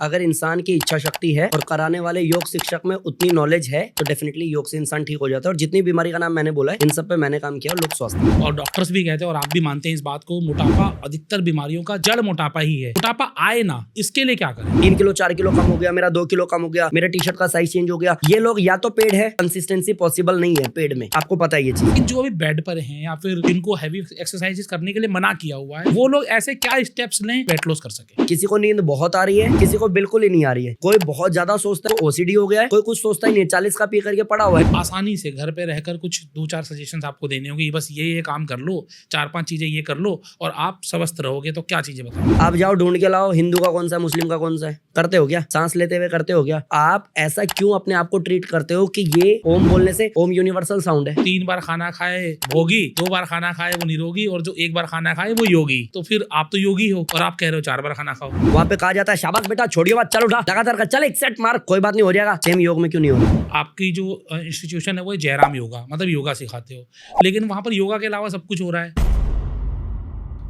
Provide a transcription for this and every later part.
अगर इंसान की इच्छा शक्ति है और कराने वाले योग शिक्षक में उतनी नॉलेज है तो डेफिनेटली योग से इंसान ठीक हो जाता है। और जितनी बीमारी का नाम मैंने बोला है इन सब पे मैंने काम किया और लोग स्वस्थ हैं। और डॉक्टर्स भी कहते हैं और आप भी मानते हैं इस बात को, मोटापा अधिकतर बीमारियों का जड़ मोटापा ही है। मोटापा आए ना, इसके लिए क्या करें? 3 किलो 4 किलो कम हो गया, मेरा 2 किलो कम हो गया, मेरे टी शर्ट का साइज चेंज हो गया, ये लोग या तो पेड है, कंसिस्टेंसी पॉसिबल नहीं है पेड में, आपको पता है ये चीज। जो अभी बेड पर हैं या फिर जिनको हैवी एक्सरसाइजेस करने के लिए मना किया हुआ है, वो लोग ऐसे क्या स्टेप्स लें वेट लॉस कर सके? किसी को नींद बहुत आ रही है, किसी को बिल्कुल ही नहीं आ रही है, कोई बहुत ज्यादा सोचता है ओसीडी हो गया है, कोई कुछ सोचता ही नहीं, 40 का पी करके पड़ा हुआ है। आसानी से घर पे रहकर कुछ 2-4 सजेशंस आपको देने होंगे, बस ये काम कर लो, 4-5 चीजें ये कर लो और आप स्वस्थ रहोगे, तो क्या चीजें बताओ? आप जाओ ढूंढ के लाओ, हिंदू का कौन सा है, मुस्लिम का कौन सा है, करते हो क्या? सांस लेते हुए करते हो क्या? आप ऐसा क्यों अपने आप को ट्रीट करते हो कि ये ओम बोलने से ओम यूनिवर्सल साउंड है। 3 बार खाना खाए भोगी, 2 बार खाना खाए वो निरोगी, और जो 1 बार खाना खाए वो योगी। तो फिर आप तो योगी हो और आप कह रहे हो 4 बार खाना खाओ। वहाँ पे कहा जाता है शाबाश बेटा, छोड़िए बात, चल उठा, लगातार कर, चल एक सेट मार, कोई बात नहीं, हो जाएगा। सेम योग में क्यों नहीं हो रहा? आपकी जो इंस्टीट्यूशन है वो जयराम योगा, मतलब योगा सिखाते हो, लेकिन वहां पर योगा के अलावा सब कुछ हो रहा है।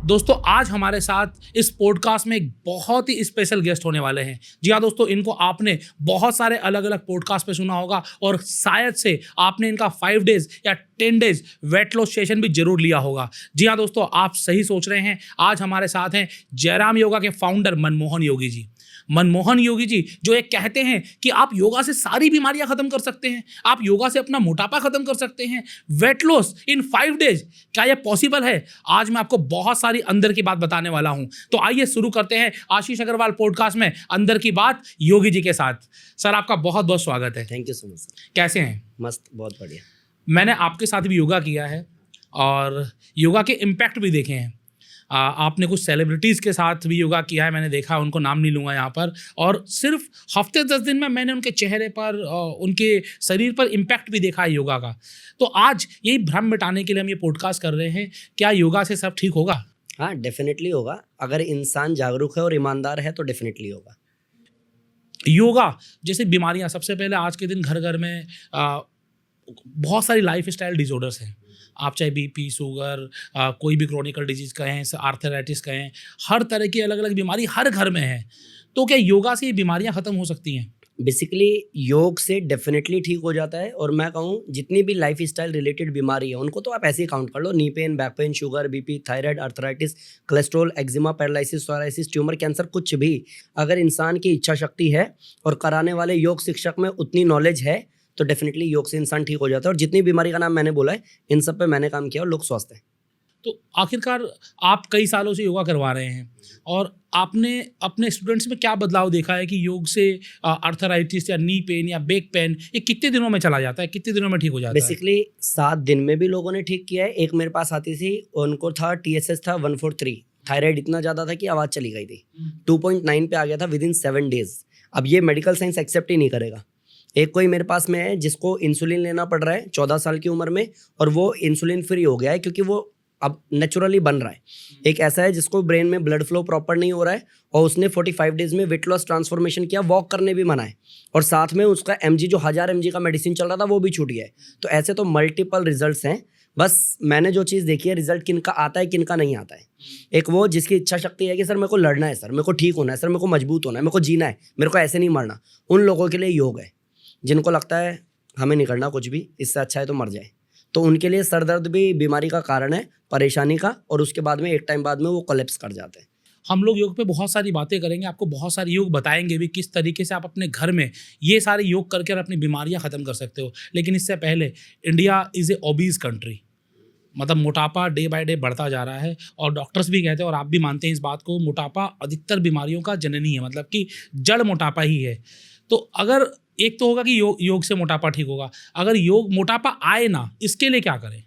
दोस्तों, आज हमारे साथ इस पॉडकास्ट में एक बहुत ही स्पेशल गेस्ट होने वाले हैं। जी हाँ दोस्तों, इनको आपने बहुत सारे अलग अलग पॉडकास्ट पे सुना होगा और शायद से आपने इनका 5 डेज या 10 डेज वेट लॉस सेशन भी जरूर लिया होगा। जी हाँ दोस्तों, आप सही सोच रहे हैं। आज हमारे साथ हैं जयराम योगा के फाउंडर मनमोहन योगी जी। मनमोहन योगी जी जो एक कहते हैं कि आप योगा से सारी बीमारियां खत्म कर सकते हैं, आप योगा से अपना मोटापा खत्म कर सकते हैं, वेट लॉस इन 5 डेज, क्या यह पॉसिबल है? आज मैं आपको बहुत सारी अंदर की बात बताने वाला हूं। तो आइए शुरू करते हैं आशीष अग्रवाल पॉडकास्ट में अंदर की बात योगी जी के साथ। सर, आपका बहुत बहुत स्वागत है। Thank you so much sir. कैसे हैं? मस्त, बहुत बढ़िया। मैंने आपके साथ भी योगा किया है और योगा के इम्पैक्ट भी देखे हैं। आपने कुछ सेलिब्रिटीज़ के साथ भी योगा किया है, मैंने देखा, उनको नाम नहीं लूँगा यहाँ पर, और सिर्फ हफ्ते 10 दिन में मैंने उनके चेहरे पर उनके शरीर पर इम्पैक्ट भी देखा है योगा का। तो आज यही भ्रम मिटाने के लिए हम ये पॉडकास्ट कर रहे हैं, क्या योगा से सब ठीक होगा? हाँ, डेफिनेटली होगा। अगर इंसान जागरूक है और ईमानदार है तो डेफिनेटली होगा। योगा जैसे बीमारियाँ, सबसे पहले आज के दिन घर घर में बहुत सारी लाइफ स्टाइल डिसऑर्डर्स हैं। आप चाहे बीपी, शुगर, कोई भी क्रोनिकल डिजीज़ कहें, आर्थराइटिस कहें, हर तरह की अलग अलग बीमारी हर घर में है। तो क्या योगा से ये बीमारियां ख़त्म हो सकती हैं? बेसिकली योग से डेफिनेटली ठीक हो जाता है। और मैं कहूँ जितनी भी लाइफ स्टाइल रिलेटेड बीमारी है उनको तो आप ऐसे ही काउंट कर लो, knee pain, back pain, sugar, BP, thyroid, arthritis, cholesterol, eczema, paralysis, psoriasis, tumour, cancer, कुछ भी, अगर इंसान की इच्छा शक्ति है और कराने वाले योग शिक्षक में उतनी नॉलेज है तो डेफिनेटली योग से इंसान ठीक हो जाता है। और जितनी बीमारी का नाम मैंने बोला है इन सब पे मैंने काम किया और लोग स्वस्थ हैं। तो आखिरकार आप कई सालों से योगा करवा रहे हैं और आपने अपने स्टूडेंट्स में क्या बदलाव देखा है कि योग से आर्थराइटिस या नी पेन या बैक पेन ये कितने दिनों में चला जाता है, कितने दिनों में ठीक हो जाता है? बेसिकली 7 दिन में भी लोगों ने ठीक किया है। एक मेरे पास आती थी, उनको था TSH था 143, थायराइड इतना ज़्यादा था कि आवाज़ चली गई थी, 2.9 पे आ गया था विद इन 7 डेज। अब ये मेडिकल साइंस एक्सेप्ट ही नहीं करेगा। एक कोई मेरे पास में है जिसको इंसुलिन लेना पड़ रहा है 14 साल की उम्र में और वो इंसुलिन फ्री हो गया है क्योंकि वो अब नेचुरली बन रहा है। एक ऐसा है जिसको ब्रेन में ब्लड फ्लो प्रॉपर नहीं हो रहा है और उसने 45 डेज में वेट लॉस ट्रांसफॉर्मेशन किया, वॉक करने भी मना है और साथ में उसका MG जो 1000 mg का मेडिसिन चल रहा था वो भी छूट गया है। तो ऐसे तो मल्टीपल रिजल्ट्स हैं। बस मैंने जो चीज़ देखी है, रिजल्ट किनका आता है किनका नहीं आता है। एक वो जिसकी इच्छा शक्ति है कि सर मेरे को लड़ना है, सर मेरे को ठीक होना है, सर मेरे को मजबूत होना है, मेरे को जीना है, मेरे को ऐसे नहीं मरना, उन लोगों के लिए योग है। जिनको लगता है हमें नहीं करना कुछ भी, इससे अच्छा है तो मर जाए, तो उनके लिए सर दर्द भी बीमारी का कारण है, परेशानी का, और उसके बाद में एक टाइम बाद में वो कोलैप्स कर जाते हैं। हम लोग योग पे बहुत सारी बातें करेंगे, आपको बहुत सारे योग बताएंगे भी किस तरीके से आप अपने घर में ये सारे योग करके अपनी बीमारियां ख़त्म कर सकते हो। लेकिन इससे पहले, India is a obese country, मतलब मोटापा डे बाय डे बढ़ता जा रहा है और डॉक्टर्स भी कहते हैं और आप भी मानते हैं इस बात को, मोटापा अधिकतर बीमारियों का जननी है, मतलब कि जड़ मोटापा ही है। तो अगर एक तो होगा कि योग से मोटापा ठीक होगा, अगर योग मोटापा आए ना, इसके लिए क्या करें?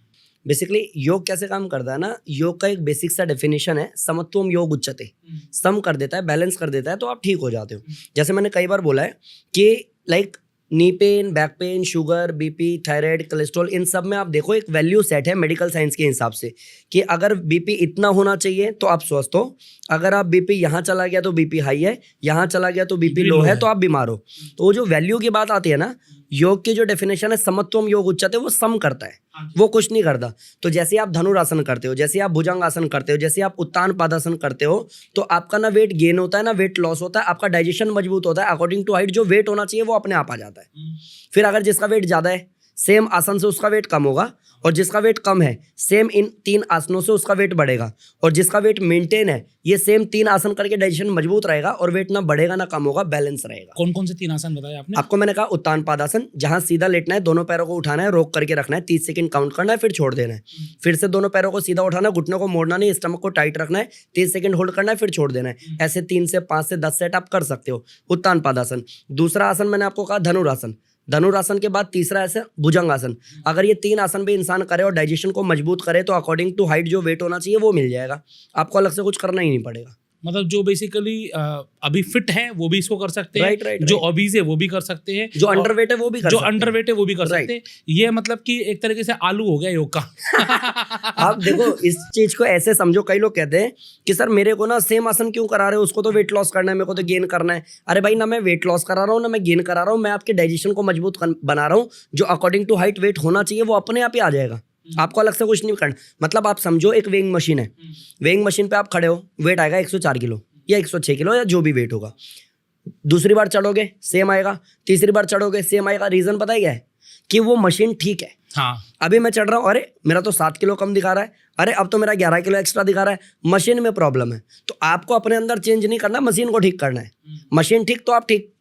बेसिकली योग कैसे काम करता है ना, योग का एक बेसिक सा डेफिनेशन है, समत्वम योग उच्यते, सम कर देता है, बैलेंस कर देता है तो आप ठीक हो जाते हो। जैसे मैंने कई बार बोला है कि like knee pain, back pain, sugar, BP, thyroid, cholesterol, इन सब में आप देखो एक वैल्यू सेट है मेडिकल साइंस के हिसाब से कि अगर बीपी इतना होना चाहिए तो आप स्वस्थ हो, अगर आप बीपी यहाँ चला गया तो बीपी हाई है, यहाँ चला गया तो बीपी लो है तो आप बीमार हो। तो वो जो वैल्यू की बात आती है ना, योग की जो डेफिनेशन है समत्वम योग उच्चते, वो सम करता है, वो कुछ नहीं करता। तो जैसे आप धनुरासन करते हो, जैसे आप भुजंगासन करते हो, जैसे आप उत्तान पादासन करते हो, तो आपका ना वेट गेन होता है ना वेट लॉस होता है, आपका डाइजेशन मजबूत होता है। अकॉर्डिंग टू हाइट जो वेट होना चाहिए वो अपने आप आ जाता है। फिर अगर जिसका वेट ज्यादा है, सेम आसन से उसका वेट कम होगा, और जिसका वेट कम है सेम इन 3 आसनों से उसका वेट बढ़ेगा, और जिसका वेट मेंटेन है ये सेम 3 आसन करके डाइजेशन मजबूत रहेगा और वेट ना बढ़ेगा ना कम होगा, बैलेंस रहेगा। कौन कौन से 3 आसन बताए आपने? आपको मैंने कहा उत्तान पादासन, जहां सीधा लेटना है, दोनों पैरों को उठाना है, रोक करके रखना है, 30 सेकंड काउंट करना है, फिर छोड़ देना है। फिर से दोनों पैरों को सीधा उठाना है, घुटनों को मोड़ना नहीं, स्टमक को टाइट रखना है, 30 सेकंड होल्ड करना है, फिर छोड़ देना है। ऐसे 3 से 5 से 10 सेट आप कर सकते हो उत्तान पादासन। दूसरा आसन मैंने आपको कहा धनुरासन। धनुरासन के बाद तीसरा ऐसे भुजंगासन। अगर ये 3 आसन भी इंसान करे और डाइजेशन को मजबूत करे तो अकॉर्डिंग टू हाइट जो वेट होना चाहिए वो मिल जाएगा, आपको अलग से कुछ करना ही नहीं पड़ेगा। मतलब जो बेसिकली अभी फिट है वो भी इसको कर सकते हैं, राइट। जो ओबीज है वो भी कर सकते हैं, जो अंडरवेट है वो भी कर जो सकते हैं। अंडरवेट है वो भी कर Right. सकते हैं। ये मतलब कि एक तरीके से आलू हो गया योग का। आप देखो इस चीज को ऐसे समझो, कई लोग कहते हैं कि सर मेरे को ना सेम आसन क्यों करा रहे हो, उसको तो वेट लॉस करना है, मेरे को तो गेन करना है। अरे भाई, ना मैं वेट लॉस करा रहा हूँ ना मैं गेन करा रहा हूँ, मैं आपके डाइजेशन को मजबूत बना रहा हूँ। जो अकॉर्डिंग टू हाइट वेट होना चाहिए वो अपने आप ही आ जाएगा, आपको अलग से कुछ नहीं करना। मतलब आप समझो एक वेइंग मशीन है, वेइंग मशीन पे आप खड़े हो, वेट आएगा 104 किलो या 106 किलो या जो भी वेट होगा। दूसरी बार चढ़ोगे सेम आएगा, तीसरी बार चढ़ोगे सेम आएगा। रीजन पता है क्या है? कि वो मशीन ठीक है। हाँ, अभी मैं चढ़ रहा हूँ, अरे मेरा तो 7 किलो कम दिखा रहा है, अरे अब तो मेरा 11 किलो एक्स्ट्रा दिखा रहा है, मशीन में प्रॉब्लम है। तो आपको अपने अंदर चेंज नहीं करना, मशीन को ठीक करना है। मशीन ठीक तो आप ठीक।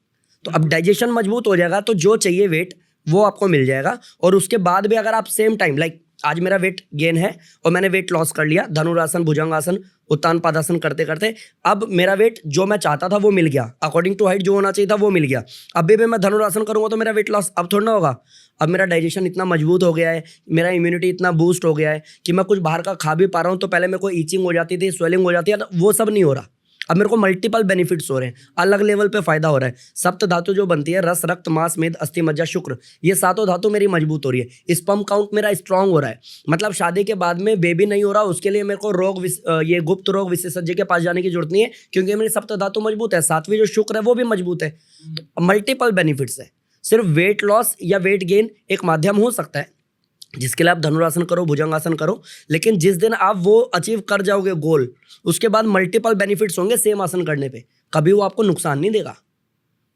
तो अब डाइजेशन मजबूत हो जाएगा तो जो चाहिए वेट वो आपको मिल जाएगा। और उसके बाद भी अगर आप सेम टाइम लाइक आज मेरा वेट गेन है और मैंने वेट लॉस कर लिया, धनुरासन भुजंगासन उत्तान पादासन करते करते अब मेरा वेट जो मैं चाहता था वो मिल गया, अकॉर्डिंग टू हाइट जो होना चाहिए था वो मिल गया। अभी भी मैं धनुरासन करूंगा तो मेरा वेट लॉस अब थोड़ा ना होगा। अब मेरा डाइजेशन इतना मजबूत हो गया है, मेरा इम्यूनिटी इतना बूस्ट हो गया है कि मैं कुछ बाहर का खा भी पा रहा हूँ। तो पहले मेरे को ईचिंग हो जाती थी, स्वेलिंग हो जाती है, वो सब नहीं हो रहा। अब मेरे को मल्टीपल बेनिफिट्स हो रहे हैं, अलग लेवल पे फायदा हो रहा है। सप्त धातु जो बनती है, रस रक्त मांस मेद अस्थि मज्जा शुक्र, ये 7 धातु मेरी मजबूत हो रही है। स्पर्म काउंट मेरा स्ट्रांग हो रहा है। मतलब शादी के बाद में बेबी नहीं हो रहा, उसके लिए मेरे को ये गुप्त रोग विशेषज्ञ के पास जाने की जरूरत नहीं है, क्योंकि मेरी सप्त धातु मजबूत है। 7वीं जो शुक्र है वो भी मजबूत है। तो मल्टीपल बेनिफिट्स है। सिर्फ वेट लॉस या वेट गेन एक माध्यम हो सकता है जिसके लिए आप धनुरासन करो, भुजंगासन करो, लेकिन जिस दिन आप वो अचीव कर जाओगे गोल, उसके बाद मल्टीपल बेनिफिट्स होंगे सेम आसन करने पे। कभी वो आपको नुकसान नहीं देगा।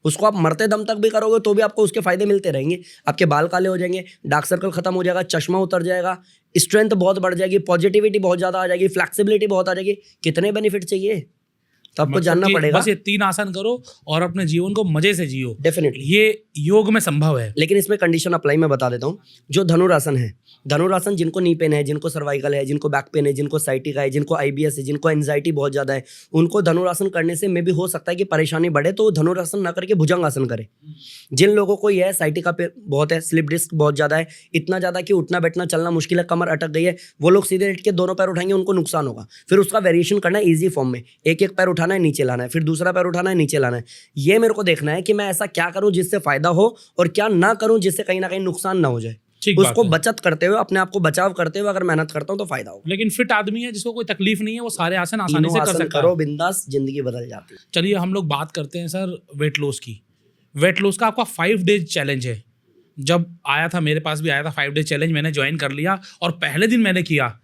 उसको आप मरते दम तक भी करोगे तो भी आपको उसके फायदे मिलते रहेंगे। आपके बाल काले हो जाएंगे, डार्क सर्कल खत्म हो जाएगा, चश्मा उतर जाएगा, स्ट्रेंथ बहुत बढ़ जाएगी, पॉजिटिविटी बहुत ज़्यादा आ जाएगी, फ्लेक्सिबिलिटी बहुत आ जाएगी। कितने बेनिफिट चाहिए तो आपको जानना पड़ेगा। बस ये 3 आसन करो और अपने जीवन को मजे से जियो। डेफिनेटली ये योग में संभव है। लेकिन इसमें कंडीशन अप्लाई मैं बता देता हूँ। जो धनुरासन है, धनुरासन जिनको नी पेन है, जिनको सर्वाइकल है, जिनको बैक पेन है, जिनको साइटिका है, जिनको आईबीएस है, जिनको एंजाइटी बहुत ज़्यादा है, उनको धनुरासन करने से में भी हो सकता है कि परेशानी बढ़े, तो धनुरासन ना करके भुजंगासन करे। जिन लोगों को यह है साइटिका पे बहुत है, स्लिप डिस्क बहुत ज़्यादा है, इतना ज़्यादा कि उठना बैठना चलना मुश्किल है, कमर अटक गई है, वो लोग सीधे लेट के दोनों पैर उठाएंगे, उनको नुकसान होगा। फिर उसका वेरिएशन करना है ईजी फॉर्म में, एक एक पैर उठाना है, नीचे लाना है, फिर दूसरा पैर उठाना है, नीचे लाना है। ये मेरे को देखना है कि मैं ऐसा क्या करूं जिससे फायदा हो और क्या ना करूं जिससे कहीं ना कहीं नुकसान ना हो जाए। उसको बचत करते हुए, अपने आप को बचाव करते हुए अगर मेहनत करता हूं तो फायदा होगा। लेकिन फिट आदमी है जिसको कोई तकलीफ नहीं है, वो सारे आसन आसानी से कर सकता है। करो बिंदास, जिंदगी बदल जाती है। चलिए हम लोग बात करते हैं सर वेट लॉस की। वेट लॉस का आपका 5 डेज चैलेंज है। जब आया था, मेरे पास भी आया था 5 डेज चैलेंज, मैंने ज्वाइन कर लिया और पहले दिन मैंने किया,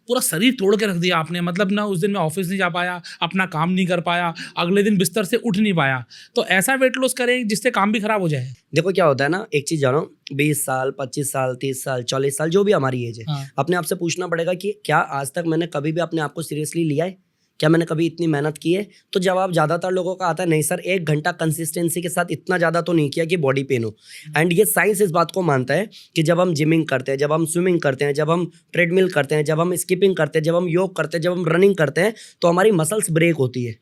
पूरा शरीर तोड़ के रख दिया आपने। मतलब ना उस दिन मैं ऑफिस नहीं जा पाया, अपना काम नहीं कर पाया, अगले दिन बिस्तर से उठ नहीं पाया। तो ऐसा वेट लॉस करें जिससे काम भी खराब हो जाए। देखो क्या होता है ना, एक चीज जानो, 20 साल 25 साल 30 साल 40 साल जो भी हमारी एज है, हाँ। अपने आप से पूछना पड़ेगा कि क्या आज तक मैंने कभी भी अपने आप को सीरियसली लिया है, क्या मैंने कभी इतनी मेहनत की है? तो जवाब ज़्यादातर लोगों का आता है नहीं सर, 1 घंटा कंसिस्टेंसी के साथ इतना ज़्यादा तो नहीं किया कि बॉडी पेन हो। एंड ये साइंस इस बात को मानता है कि जब हम जिमिंग करते हैं, जब हम स्विमिंग करते हैं, जब हम ट्रेडमिल करते हैं, जब हम स्किपिंग करते हैं, जब हम योग करते हैं, जब हम रनिंग करते हैं, तो हमारी मसल्स ब्रेक होती है।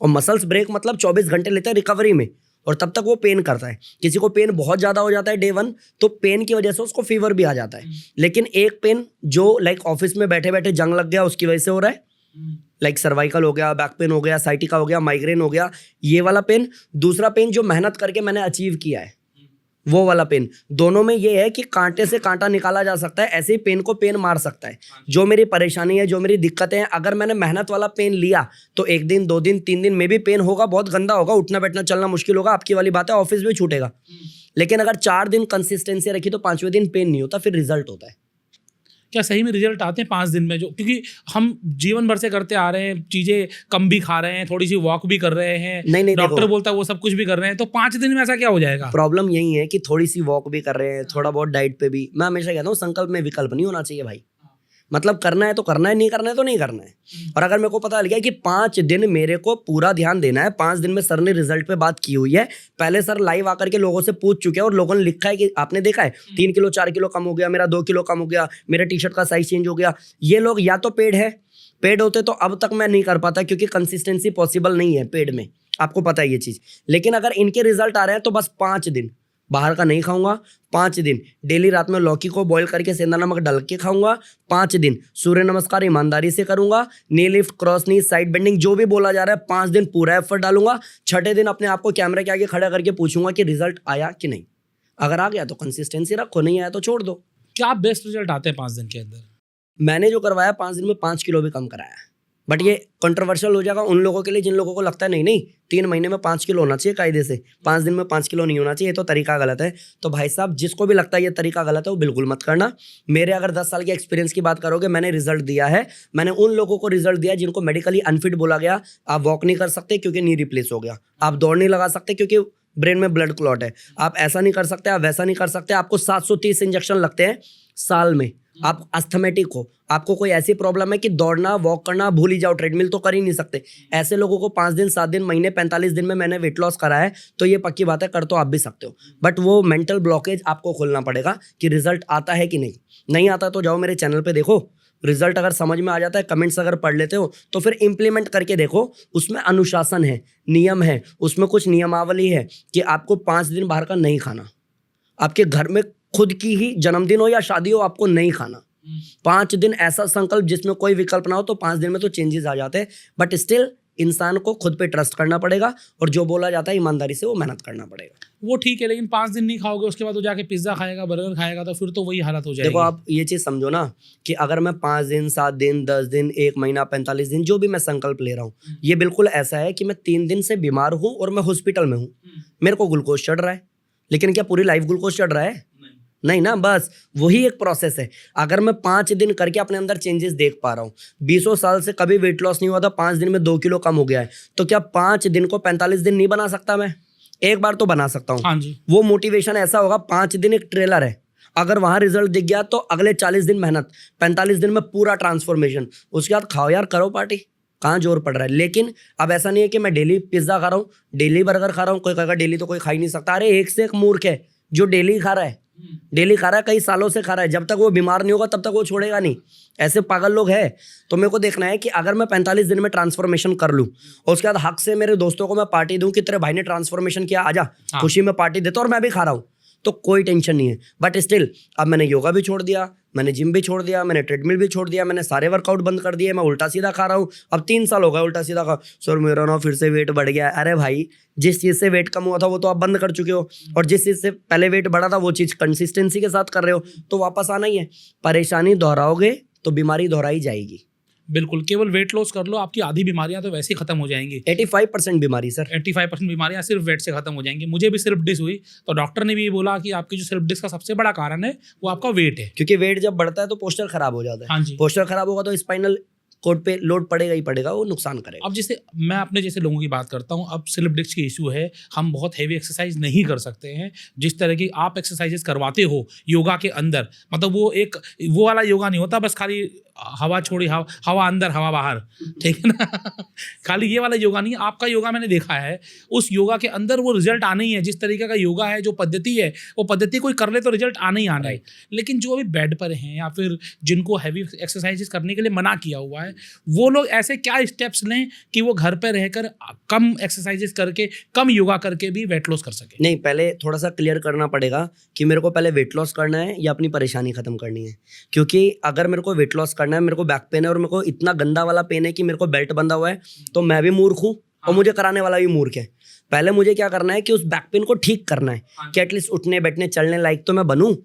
और मसल्स ब्रेक मतलब 24 घंटे लेते हैं रिकवरी में, और तब तक वो पेन करता है। किसी को पेन बहुत ज़्यादा हो जाता है डे 1, तो पेन की वजह से उसको फीवर भी आ जाता है। लेकिन एक पेन जो लाइक ऑफिस में बैठे बैठे जंग लग गया उसकी वजह से हो रहा है, लाइक सर्वाइकल हो गया, बैक पेन हो गया, साइटिका हो गया, माइग्रेन हो गया, ये वाला पेन। दूसरा पेन जो मेहनत करके मैंने अचीव किया है, वो वाला पेन। दोनों में ये है कि कांटे से कांटा निकाला जा सकता है, ऐसे ही पेन को पेन मार सकता है। जो मेरी परेशानी है, जो मेरी दिक्कतें हैं, अगर मैंने मेहनत वाला पेन लिया तो 1 दिन 2 दिन 3 दिन में भी पेन होगा, बहुत गंदा होगा, उठना बैठना चलना मुश्किल होगा, आपकी वाली बात है, ऑफिस भी छूटेगा। लेकिन अगर 4 दिन कंसिस्टेंसी रखी तो 5वें दिन पेन नहीं होता, फिर रिजल्ट होता है। क्या सही में रिजल्ट आते हैं 5 दिन में? जो क्योंकि हम जीवन भर से करते आ रहे हैं, चीजें कम भी खा रहे हैं, थोड़ी सी वॉक भी कर रहे हैं, नहीं, डॉक्टर देखो, बोलता है वो सब कुछ भी कर रहे हैं, तो 5 दिन में ऐसा क्या हो जाएगा? प्रॉब्लम यही है कि थोड़ी सी वॉक भी कर रहे हैं, थोड़ा बहुत डाइट पे भी। मैं हमेशा कहता हूँ संकल्प में विकल्प नहीं होना चाहिए भाई। मतलब करना है तो करना है, नहीं करना है तो नहीं करना है। और अगर मेरे को पता लग गया कि 5 दिन मेरे को पूरा ध्यान देना है, 5 दिन में सर ने रिजल्ट पे बात की हुई है, पहले सर लाइव आकर के लोगों से पूछ चुके हैं और लोगों ने लिखा है कि आपने देखा है 3 किलो 4 किलो कम हो गया, मेरा 2 किलो कम हो गया, मेरे टी शर्ट का साइज चेंज हो गया। ये लोग या तो पेड है, पेड होते तो अब तक मैं नहीं कर पाता, क्योंकि कंसिस्टेंसी पॉसिबल नहीं है पेड में, आपको पता है ये चीज। लेकिन अगर इनके रिजल्ट आ रहे हैं तो बस 5 दिन बाहर का नहीं खाऊंगा, 5 दिन डेली रात में लौकी को बॉईल करके सेंधा नमक डाल के खाऊंगा, 5 दिन सूर्य नमस्कार ईमानदारी से करूंगा, नी लिफ्ट, क्रॉस नी, साइड बेंडिंग जो भी बोला जा रहा है 5 दिन पूरा एफर्ट डालूंगा। 6ठे दिन अपने आप को कैमरे के आगे खड़ा करके पूछूंगा कि रिजल्ट आया कि नहीं। अगर आ गया तो कंसिस्टेंसी रखो, नहीं आया तो छोड़ दो। क्या बेस्ट रिजल्ट आते हैं 5 दिन के अंदर? मैंने जो करवाया 5 दिन में 5 किलो भी कम कराया, बट ये कंट्रोवर्शियल हो जाएगा उन लोगों के लिए जिन लोगों को लगता है नहीं 3 महीने में 5 किलो होना चाहिए कायदे से, 5 दिन में 5 किलो नहीं होना चाहिए, ये तो तरीका गलत है। तो भाई साहब जिसको भी लगता है ये तरीका गलत है वो बिल्कुल मत करना। मेरे अगर 10 साल के एक्सपीरियंस की बात करोगे, मैंने रिजल्ट दिया है। मैंने उन लोगों को रिजल्ट दिया जिनको मेडिकली अनफिट बोला गया, आप वॉक नहीं कर सकते क्योंकि नी रिप्लेस हो गया, आप दौड़ नहीं लगा सकते क्योंकि ब्रेन में ब्लड क्लॉट है, आप ऐसा नहीं कर सकते, आप वैसा नहीं कर सकते, आपको 730 इंजेक्शन लगते हैं साल में, आप अस्थमेटिक हो, आपको कोई ऐसी प्रॉब्लम है कि दौड़ना वॉक करना भूल ही जाओ, ट्रेडमिल तो कर ही नहीं सकते। ऐसे लोगों को 5 दिन 7 दिन महीने 45 दिन में मैंने वेट लॉस करा है, तो ये पक्की बात है कर तो आप भी सकते हो। बट वो मेंटल ब्लॉकेज आपको खोलना पड़ेगा कि रिजल्ट आता है कि नहीं आता। तो जाओ मेरे चैनल पे देखो, रिजल्ट अगर समझ में आ जाता है, कमेंट्स अगर पढ़ लेते हो तो फिर इंप्लीमेंट करके देखो। उसमें अनुशासन है, नियम है, उसमें कुछ नियमावली है कि आपको 5 दिन बाहर का नहीं खाना, आपके घर में खुद की ही जन्मदिन हो या शादी हो, आपको नहीं खाना। 5 दिन ऐसा संकल्प जिसमें कोई विकल्प ना हो, तो 5 दिन में तो चेंजेस आ जाते हैं। बट स्टिल इंसान को खुद पे ट्रस्ट करना पड़ेगा और जो बोला जाता है ईमानदारी से वो मेहनत करना पड़ेगा। वो ठीक है, लेकिन 5 दिन नहीं खाओगे उसके बाद वो जाके पिज्जा खाएगा, बर्गर खाएगा, तो फिर तो वही हालत हो जाएगी। देखो आप ये चीज समझो ना कि अगर मैं 5 दिन 7 दिन 10 दिन 1 महीना 45 दिन जो भी मैं संकल्प ले रहा हूँ, ये बिल्कुल ऐसा है कि मैं 3 दिन से बीमार हूँ और मैं हॉस्पिटल में हूँ, मेरे को ग्लूकोज चढ़ रहा है, लेकिन क्या पूरी लाइफ ग्लूकोज चढ़ रहा है? नहीं ना, बस वही एक प्रोसेस है। अगर मैं 5 दिन करके अपने अंदर चेंजेस देख पा रहा हूँ, 20 साल से कभी वेट लॉस नहीं हुआ था, 5 दिन में 2 किलो कम हो गया है, तो क्या 5 दिन को 45 दिन नहीं बना सकता? मैं एक बार तो बना सकता हूँ। हाँ जी। वो मोटिवेशन ऐसा होगा, 5 दिन एक ट्रेलर है, अगर वहां रिजल्ट दिख गया तो अगले 40 दिन मेहनत, 45 दिन में पूरा ट्रांसफॉर्मेशन, उसके बाद खाओ यार, करो पार्टी, कहाँ जोर पड़ रहा है। लेकिन अब ऐसा नहीं है कि मैं डेली पिज्जा खा रहा हूँ, डेली बर्गर खा रहा हूँ। कोई कहेगा डेली तो कोई खा ही नहीं सकता। अरे एक से एक मूर्ख है जो डेली खा रहा है, डेली खा रहा है, कई सालों से खा रहा है, जब तक वो बीमार नहीं होगा तब तक वो छोड़ेगा नहीं। ऐसे पागल लोग हैं। तो मेरे को देखना है कि अगर मैं 45 दिन में ट्रांसफॉर्मेशन कर लूं और उसके बाद हक से मेरे दोस्तों को मैं पार्टी दूं कि तेरे भाई ने ट्रांसफॉर्मेशन किया, आजा खुशी में पार्टी देता, और मैं भी खा रहा हूं, तो कोई टेंशन नहीं है। बट स्टिल अब मैंने योगा भी छोड़ दिया, मैंने जिम भी छोड़ दिया, मैंने ट्रेडमिल भी छोड़ दिया, मैंने सारे वर्कआउट बंद कर दिए, मैं उल्टा सीधा खा रहा हूँ। अब 3 साल हो गए उल्टा सीधा खा, सर मेरा ना फिर से वेट बढ़ गया। अरे भाई, जिस चीज़ से वेट कम हुआ था वो तो आप बंद कर चुके हो, और जिस चीज़ से पहले वेट बढ़ा था वो चीज़ कंसिस्टेंसी के साथ कर रहे हो, तो वापस आना ही है। परेशानी दोहराओगे तो बीमारी दोहराई जाएगी। बिल्कुल, केवल वेट लॉस कर लो, आपकी आधी बीमारियां तो वैसे ही खत्म हो जाएंगी। 85% बीमारी सर, 85% बीमारियां सिर्फ वेट से खत्म हो जाएंगी। मुझे भी स्लिप डिस्क हुई, तो डॉक्टर ने भी ये बोला कि आपकी जो स्लिप डिस्क का सबसे बड़ा कारण है वो आपका वेट है, क्योंकि वेट जब बढ़ता है तो पोस्चर खराब हो जाता है। हाँ जी। पोस्चर खराब होगा तो स्पाइनल कोड पे लोड पड़ेगा ही पड़ेगा, वो नुकसान करेगा। अब जैसे मैं अपने जैसे लोगों की बात करता हूँ, अब स्लिप डिस्क की इशू है, हम बहुत हैवी एक्सरसाइज नहीं कर सकते हैं। जिस तरह की आप एक्सरसाइजेस करवाते हो योगा के अंदर, मतलब वो एक वो वाला योगा नहीं होता बस खाली हवा छोड़ी हवा अंदर हवा बाहर, ठीक है ना खाली ये वाला योगा नहीं है। आपका योगा मैंने देखा है, उस योगा के अंदर वो रिजल्ट आना ही है। जिस तरीके का योगा है, जो पद्धति है, वो पद्धति कोई कर ले तो रिजल्ट आना ही आना है। लेकिन जो अभी बेड पर हैं या फिर जिनको हैवी एक्सरसाइजेस करने के लिए मना किया हुआ है, वो लोग ऐसे क्या स्टेप्स लें कि वो घर पर रहकर कम एक्सरसाइजेस करके, कम योगा करके भी वेट लॉस कर सके? नहीं, पहले थोड़ा सा क्लियर करना पड़ेगा कि मेरे को पहले वेट लॉस करना है या अपनी परेशानी खत्म करनी है। क्योंकि अगर मेरे को वेट लॉस करना है, मेरे को बैक पेन है और मेरे को इतना गंदा वाला पेन है कि मेरे को बेल्ट बंधा हुआ है, तो मैं भी मूर्ख हूँ और मुझे कराने वाला भी मूर्ख है। पहले मुझे क्या करना है कि उस बैक पेन को ठीक करना है कि एटलीस्ट उठने बैठने चलने लायक तो मैं बनूं।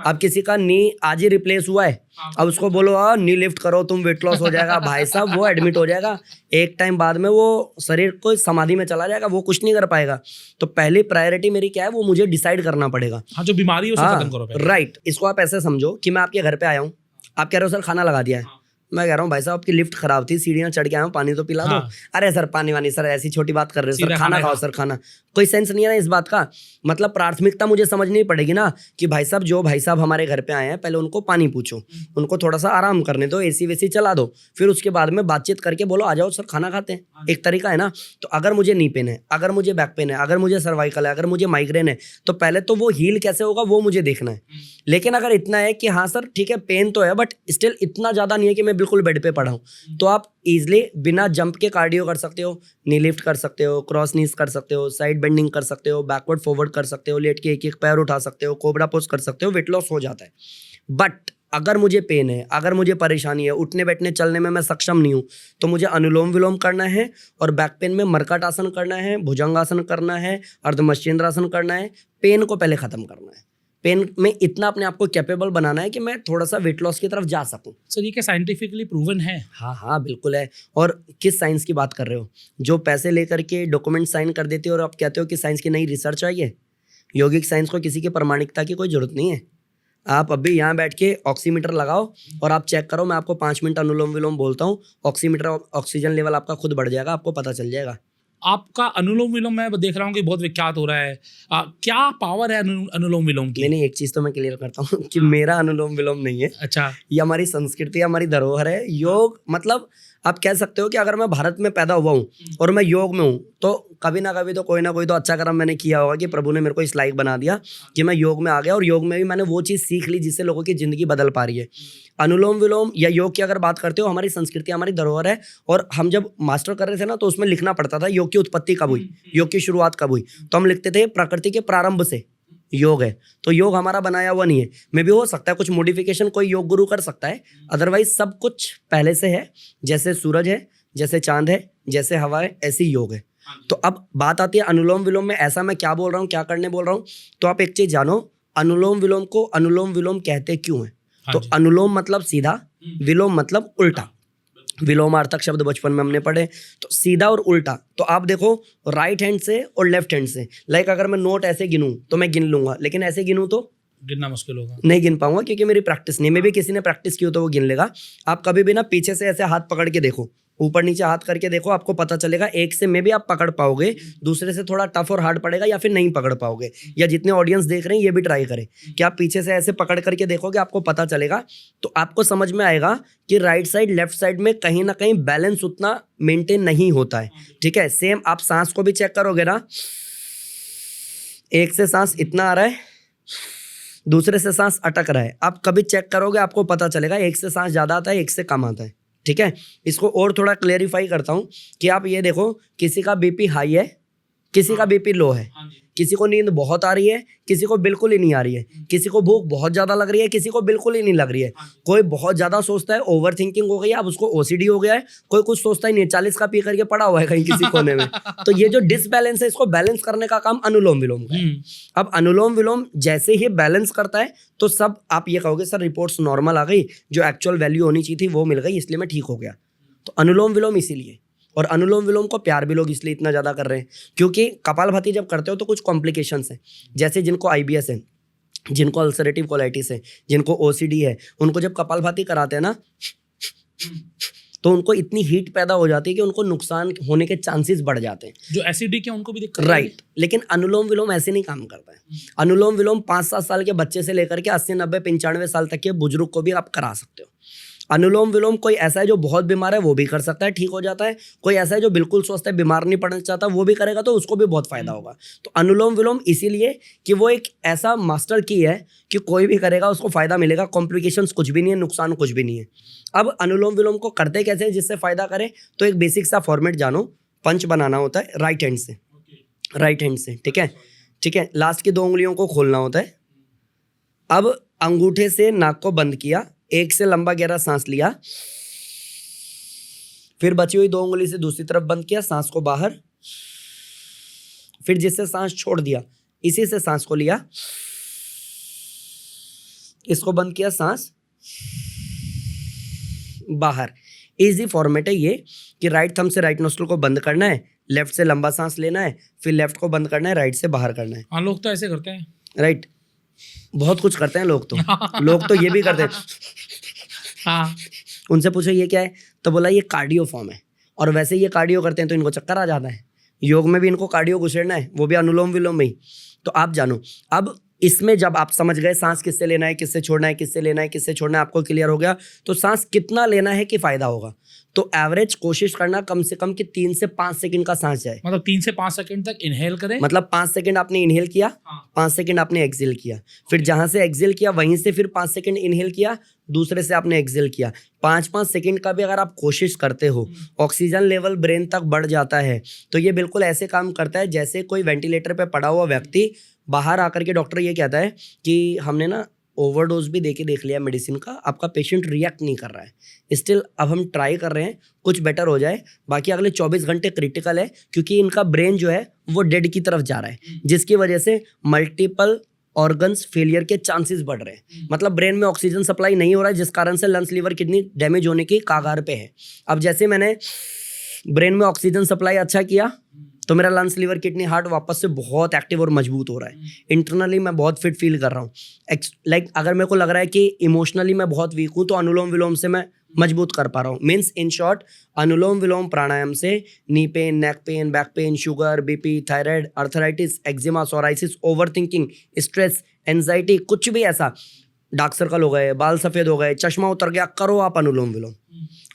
अब किसी का नी आज ही रिप्लेस हुआ है, अब उसको बोलो नी लिफ्ट करो तुम वेट लॉस हो जाएगा, भाई साहब वो एडमिट हो जाएगा, एक टाइम बाद में वो शरीर को समाधि में चला जाएगा, वो कुछ नहीं कर पाएगा। तो पहली प्रायोरिटी मेरी क्या है, वो मुझे डिसाइड करना पड़ेगा। हाँ, जो बीमारी है उसे खत्म करो पहले। राइट। इसको आप ऐसे समझो कि मैं आपके घर पे आया हूँ, आप कह रहे हो सर खाना लगा दिया है, मैं कह रहा हूँ भाई साहब आपकी लिफ्ट खराब थी, सीढ़ियाँ चढ़ के आया हूँ, पानी तो पिला दो। अरे सर पानी वानी सर, ऐसी छोटी बात कर रहे हो सर, खाना खाओ सर खाना। कोई सेंस नहीं है ना इस बात का। मतलब प्राथमिकता मुझे समझनी पड़ेगी ना कि भाई साहब जो भाई साहब हमारे घर पे आए हैं, पहले उनको पानी पूछो, उनको थोड़ा सा आराम करने दो, एसी वेसी चला दो, फिर उसके बाद में बातचीत करके बोलो आ जाओ सर खाना खाते हैं। एक तरीका है ना। तो अगर मुझे नी पेन है, अगर मुझे बैक पेन है, अगर मुझे सर्वाइकल है, अगर मुझे माइग्रेन है, तो पहले तो वो हील कैसे होगा वो मुझे देखना है। लेकिन अगर इतना है कि हाँ सर ठीक है पेन तो है बट स्टिल इतना ज़्यादा नहीं है कि मैं बिल्कुल बेड पे पड़ा हूँ, तो आप इजीली बिना जंप के कार्डियो कर सकते हो, नी लिफ्ट कर सकते हो, क्रॉस नीज कर सकते हो, साइड बेंडिंग कर सकते हो, बैकवर्ड फॉरवर्ड कर सकते हो, लेट के एक एक पैर उठा सकते हो, कोबरा पोज कर सकते हो, वेट लॉस हो जाता है। बट अगर मुझे पेन है, अगर मुझे परेशानी है, उठने बैठने चलने में मैं सक्षम नहीं हूँ, तो मुझे अनुलोम विलोम करना है, और बैक पेन में मर्कट आसन करना है, भुजंगासन करना है, अर्धमश्चेंद्रासन करना है। पेन को पहले खत्म करना है, पेन में इतना अपने आप को कैपेबल बनाना है कि मैं थोड़ा सा वेट लॉस की तरफ जा सकूं। सर ये क्या साइंटिफिकली प्रूवन है? हाँ हाँ बिल्कुल है। और किस साइंस की बात कर रहे हो, जो पैसे लेकर के डॉक्यूमेंट साइन कर देते हो और आप कहते हो कि साइंस की नई रिसर्च आई है। यौगिक साइंस को किसी की प्रमाणिकता की कोई जरूरत नहीं है। आप अभी यहाँ बैठ के ऑक्सीमीटर लगाओ और आप चेक करो, मैं आपको 5 मिनट अनुलोम विलोम बोलता हूँ, ऑक्सीमीटर ऑक्सीजन लेवल आपका खुद बढ़ जाएगा, आपको पता चल जाएगा। आपका अनुलोम विलोम मैं देख रहा हूँ कि बहुत विख्यात हो रहा है। क्या पावर है अनुलोम विलोम की? नहीं, एक चीज तो मैं क्लियर करता हूँ कि मेरा अनुलोम विलोम नहीं है। अच्छा। ये हमारी संस्कृति, हमारी धरोहर है। योग मतलब आप कह सकते हो कि अगर मैं भारत में पैदा हुआ हूँ और मैं योग में हूँ, तो कभी ना कभी तो कोई ना कोई तो अच्छा कर्म मैंने किया होगा कि प्रभु ने मेरे को इस लायक बना दिया कि मैं योग में आ गया, और योग में भी मैंने वो चीज़ सीख ली जिससे लोगों की ज़िंदगी बदल पा रही है। अनुलोम विलोम या योग की अगर बात करते हो, हमारी संस्कृति, हमारी धरोहर है। और हम जब मास्टर कर रहे थे ना, तो उसमें लिखना पड़ता था योग की उत्पत्ति कब हुई, योग की शुरुआत कब हुई, तो हम लिखते थे प्रकृति के प्रारंभ से योग है। तो योग हमारा बनाया हुआ नहीं है। मे भी हो सकता है कुछ मॉडिफिकेशन कोई योग गुरु कर सकता है, अदरवाइज सब कुछ पहले से है। जैसे सूरज है, जैसे चांद है, जैसे हवा है, ऐसी योग है। तो अब बात आती है अनुलोम विलोम में, ऐसा मैं क्या बोल रहा हूँ, क्या करने बोल रहा हूँ। तो आप एक चीज जानो, अनुलोम विलोम को अनुलोम विलोम कहते क्यों है। तो अनुलोम मतलब सीधा, विलोम मतलब उल्टा। विलोमार्थक शब्द बचपन में हमने पढ़े, तो सीधा और उल्टा। तो आप देखो राइट हैंड से और लेफ्ट हैंड से, लाइक अगर मैं नोट ऐसे गिनूं तो मैं गिन लूंगा, लेकिन ऐसे गिनूं तो गिनना मुश्किल होगा, नहीं गिन पाऊंगा क्योंकि मेरी प्रैक्टिस नहीं। मे भी किसी ने प्रैक्टिस की हो तो वो गिन लेगा। आप कभी भी ना पीछे से ऐसे हाथ पकड़ के देखो, ऊपर नीचे हाथ करके देखो, आपको पता चलेगा। एक से मे भी आप पकड़ पाओगे, दूसरे से थोड़ा टफ और हार्ड पड़ेगा, या फिर नहीं पकड़ पाओगे। या जितने ऑडियंस देख रहे हैं ये भी ट्राई करें कि आप पीछे से ऐसे पकड़ करके देखोगे, आपको पता चलेगा। तो आपको समझ में आएगा कि राइट साइड लेफ्ट साइड में कहीं ना कहीं बैलेंस उतना मेंटेन नहीं होता है। ठीक है, सेम आप सांस को भी चेक करोगे ना, एक से सांस इतना आ रहा है, दूसरे से सांस अटक रहा है। आप कभी चेक करोगे, आपको पता चलेगा एक से सांस ज्यादा आता है, एक से कम आता है। ठीक है, इसको और थोड़ा क्लेरिफाई करता हूं कि आप ये देखो, किसी का बीपी हाई है, किसी का बीपी लो है, किसी को नींद बहुत आ रही है, किसी को बिल्कुल ही नहीं आ रही है, किसी को भूख बहुत ज्यादा लग रही है, किसी को बिल्कुल ही नहीं लग रही है। कोई बहुत ज्यादा सोचता है, ओवर थिंकिंग हो गई है, अब उसको ओसीडी हो गया है। कोई कुछ सोचता ही नहीं है, 40 का पी करके पड़ा हुआ है कहीं किसी कोने में। तो ये जो डिसबैलेंस है, इसको बैलेंस करने का काम अनुलोम विलोम का है। अब अनुलोम विलोम जैसे ही बैलेंस करता है, तो सब आप ये कहोगे सर रिपोर्ट्स नॉर्मल आ गई, जो एक्चुअल वैल्यू होनी चाहिए थी वो मिल गई, इसलिए मैं ठीक हो गया। तो अनुलोम विलोम इसीलिए, और अनुलोम विलोम को प्यार भी लोग इसलिए इतना ज़्यादा कर रहे हैं क्योंकि कपालभाति जब करते हो तो कुछ कॉम्प्लिकेशंस हैं। जैसे जिनको IBS है, जिनको अल्सरेटिव कोलाइटिस है, जिनको OCD है, उनको जब कपालभाति कराते हैं ना, तो उनको इतनी हीट पैदा हो जाती है कि उनको नुकसान होने के चांसेस बढ़ जाते हैं। जो एसिडिक है उनको भी दिक्कत है। राइट, लेकिन अनुलोम विलोम ऐसे नहीं काम करता है। अनुलोम विलोम 5-7 साल के बच्चे से लेकर के 80, 90, 95 साल तक के बुजुर्ग को भी आप करा सकते हो। अनुलोम विलोम कोई ऐसा है जो बहुत बीमार है वो भी कर सकता है, ठीक हो जाता है। कोई ऐसा है जो बिल्कुल स्वस्थ है, बीमार नहीं पड़ना चाहता, वो भी करेगा तो उसको भी बहुत फायदा होगा। तो अनुलोम विलोम इसीलिए कि वो एक ऐसा मास्टर की है कि कोई भी करेगा उसको फायदा मिलेगा, कॉम्प्लिकेशंस कुछ भी नहीं है, नुकसान कुछ भी नहीं है। अब अनुलोम विलोम को करते कैसे हैं जिससे फायदा करे, तो एक बेसिक सा फॉर्मेट जानो। पंच बनाना होता है राइट हैंड से, राइट हैंड से, ठीक है, ठीक है। लास्ट की 2 उंगलियों को खोलना होता है। अब अंगूठे से नाक को बंद किया, एक से लंबा गहरा सांस लिया, फिर बची हुई 2 उंगली से दूसरी तरफ बंद किया, सांस को बाहर, फिर जिससे सांस छोड़ दिया इसी से सांस को लिया, इसको बंद किया, सांस बाहर। इजी फॉर्मेट है ये कि राइट थंब से राइट नोस्ट्रल को बंद करना है, लेफ्ट से लंबा सांस लेना है, फिर लेफ्ट को बंद करना है, राइट से बाहर करना है। हाँ, लोग तो ऐसे करते हैं। राइट, बहुत कुछ करते हैं लोग तो ये भी करते हैं। हाँ, उनसे पूछो ये क्या है, तो बोला ये कार्डियो फॉर्म है, और वैसे ये कार्डियो करते हैं तो इनको चक्कर आ जाता है। योग में भी इनको कार्डियो घुसेड़ना है, वो भी अनुलोम विलोम में ही। तो आप जानो, अब इसमें जब आप समझ गए सांस किससे लेना है, किससे छोड़ना है, किससे लेना है, किससे छोड़ना है, आपको क्लियर हो गया, तो सांस कितना लेना है कि फायदा होगा। तो एवरेज कोशिश करना कम से कम कि 3 से 5 सेकंड का सांस जाए। मतलब 3 से 5 सेकंड तक इनहेल करें। मतलब 5 सेकंड आपने इनहेल किया, 5 सेकंड आपने एक्सहेल किया, फिर जहां से एक्सहेल किया वहीं से फिर 5 सेकंड इनहेल किया, दूसरे से आपने एक्सहेल किया। 5-5 सेकंड का भी अगर आप कोशिश करते हो, ऑक्सीजन लेवल ब्रेन तक बढ़ जाता है। तो ये बिल्कुल ऐसे काम करता है जैसे कोई वेंटिलेटर पे पड़ा हुआ व्यक्ति बाहर आकर के डॉक्टर ये कहता है कि हमने ना ओवरडोज भी देख लिया मेडिसिन का, आपका पेशेंट रिएक्ट नहीं कर रहा है, स्टिल अब हम ट्राई कर रहे हैं कुछ बेटर हो जाए, बाकी अगले 24 घंटे क्रिटिकल है, क्योंकि इनका ब्रेन जो है वो डेड की तरफ जा रहा है, जिसकी वजह से मल्टीपल ऑर्गन्स फेलियर के चांसेस बढ़ रहे हैं। मतलब ब्रेन में ऑक्सीजन सप्लाई नहीं हो रहा है, जिस कारण से लंग्स, लिवर, किडनी डैमेज होने की कागार पे है। अब जैसे मैंने ब्रेन में ऑक्सीजन सप्लाई अच्छा किया तो मेरा लंग्स, लिवर, किडनी, हार्ट वापस से बहुत एक्टिव और मजबूत हो रहा है। इंटरनली मैं बहुत फिट फील कर रहा हूँ। लाइक अगर मेरे को लग रहा है कि इमोशनली मैं बहुत वीक हूँ तो अनुलोम विलोम से मैं मजबूत कर पा रहा हूँ। मीन्स इन शॉर्ट, अनुलोम विलोम प्राणायाम से knee pain, neck pain, back pain, sugar, BP, thyroid, arthritis, eczema, psoriasis, over thinking, stress, anxiety, कुछ भी ऐसा, डार्क सर्कल हो गए, बाल सफ़ेद हो गए, चश्मा उतर गया, करो आप अनुलोम विलोम,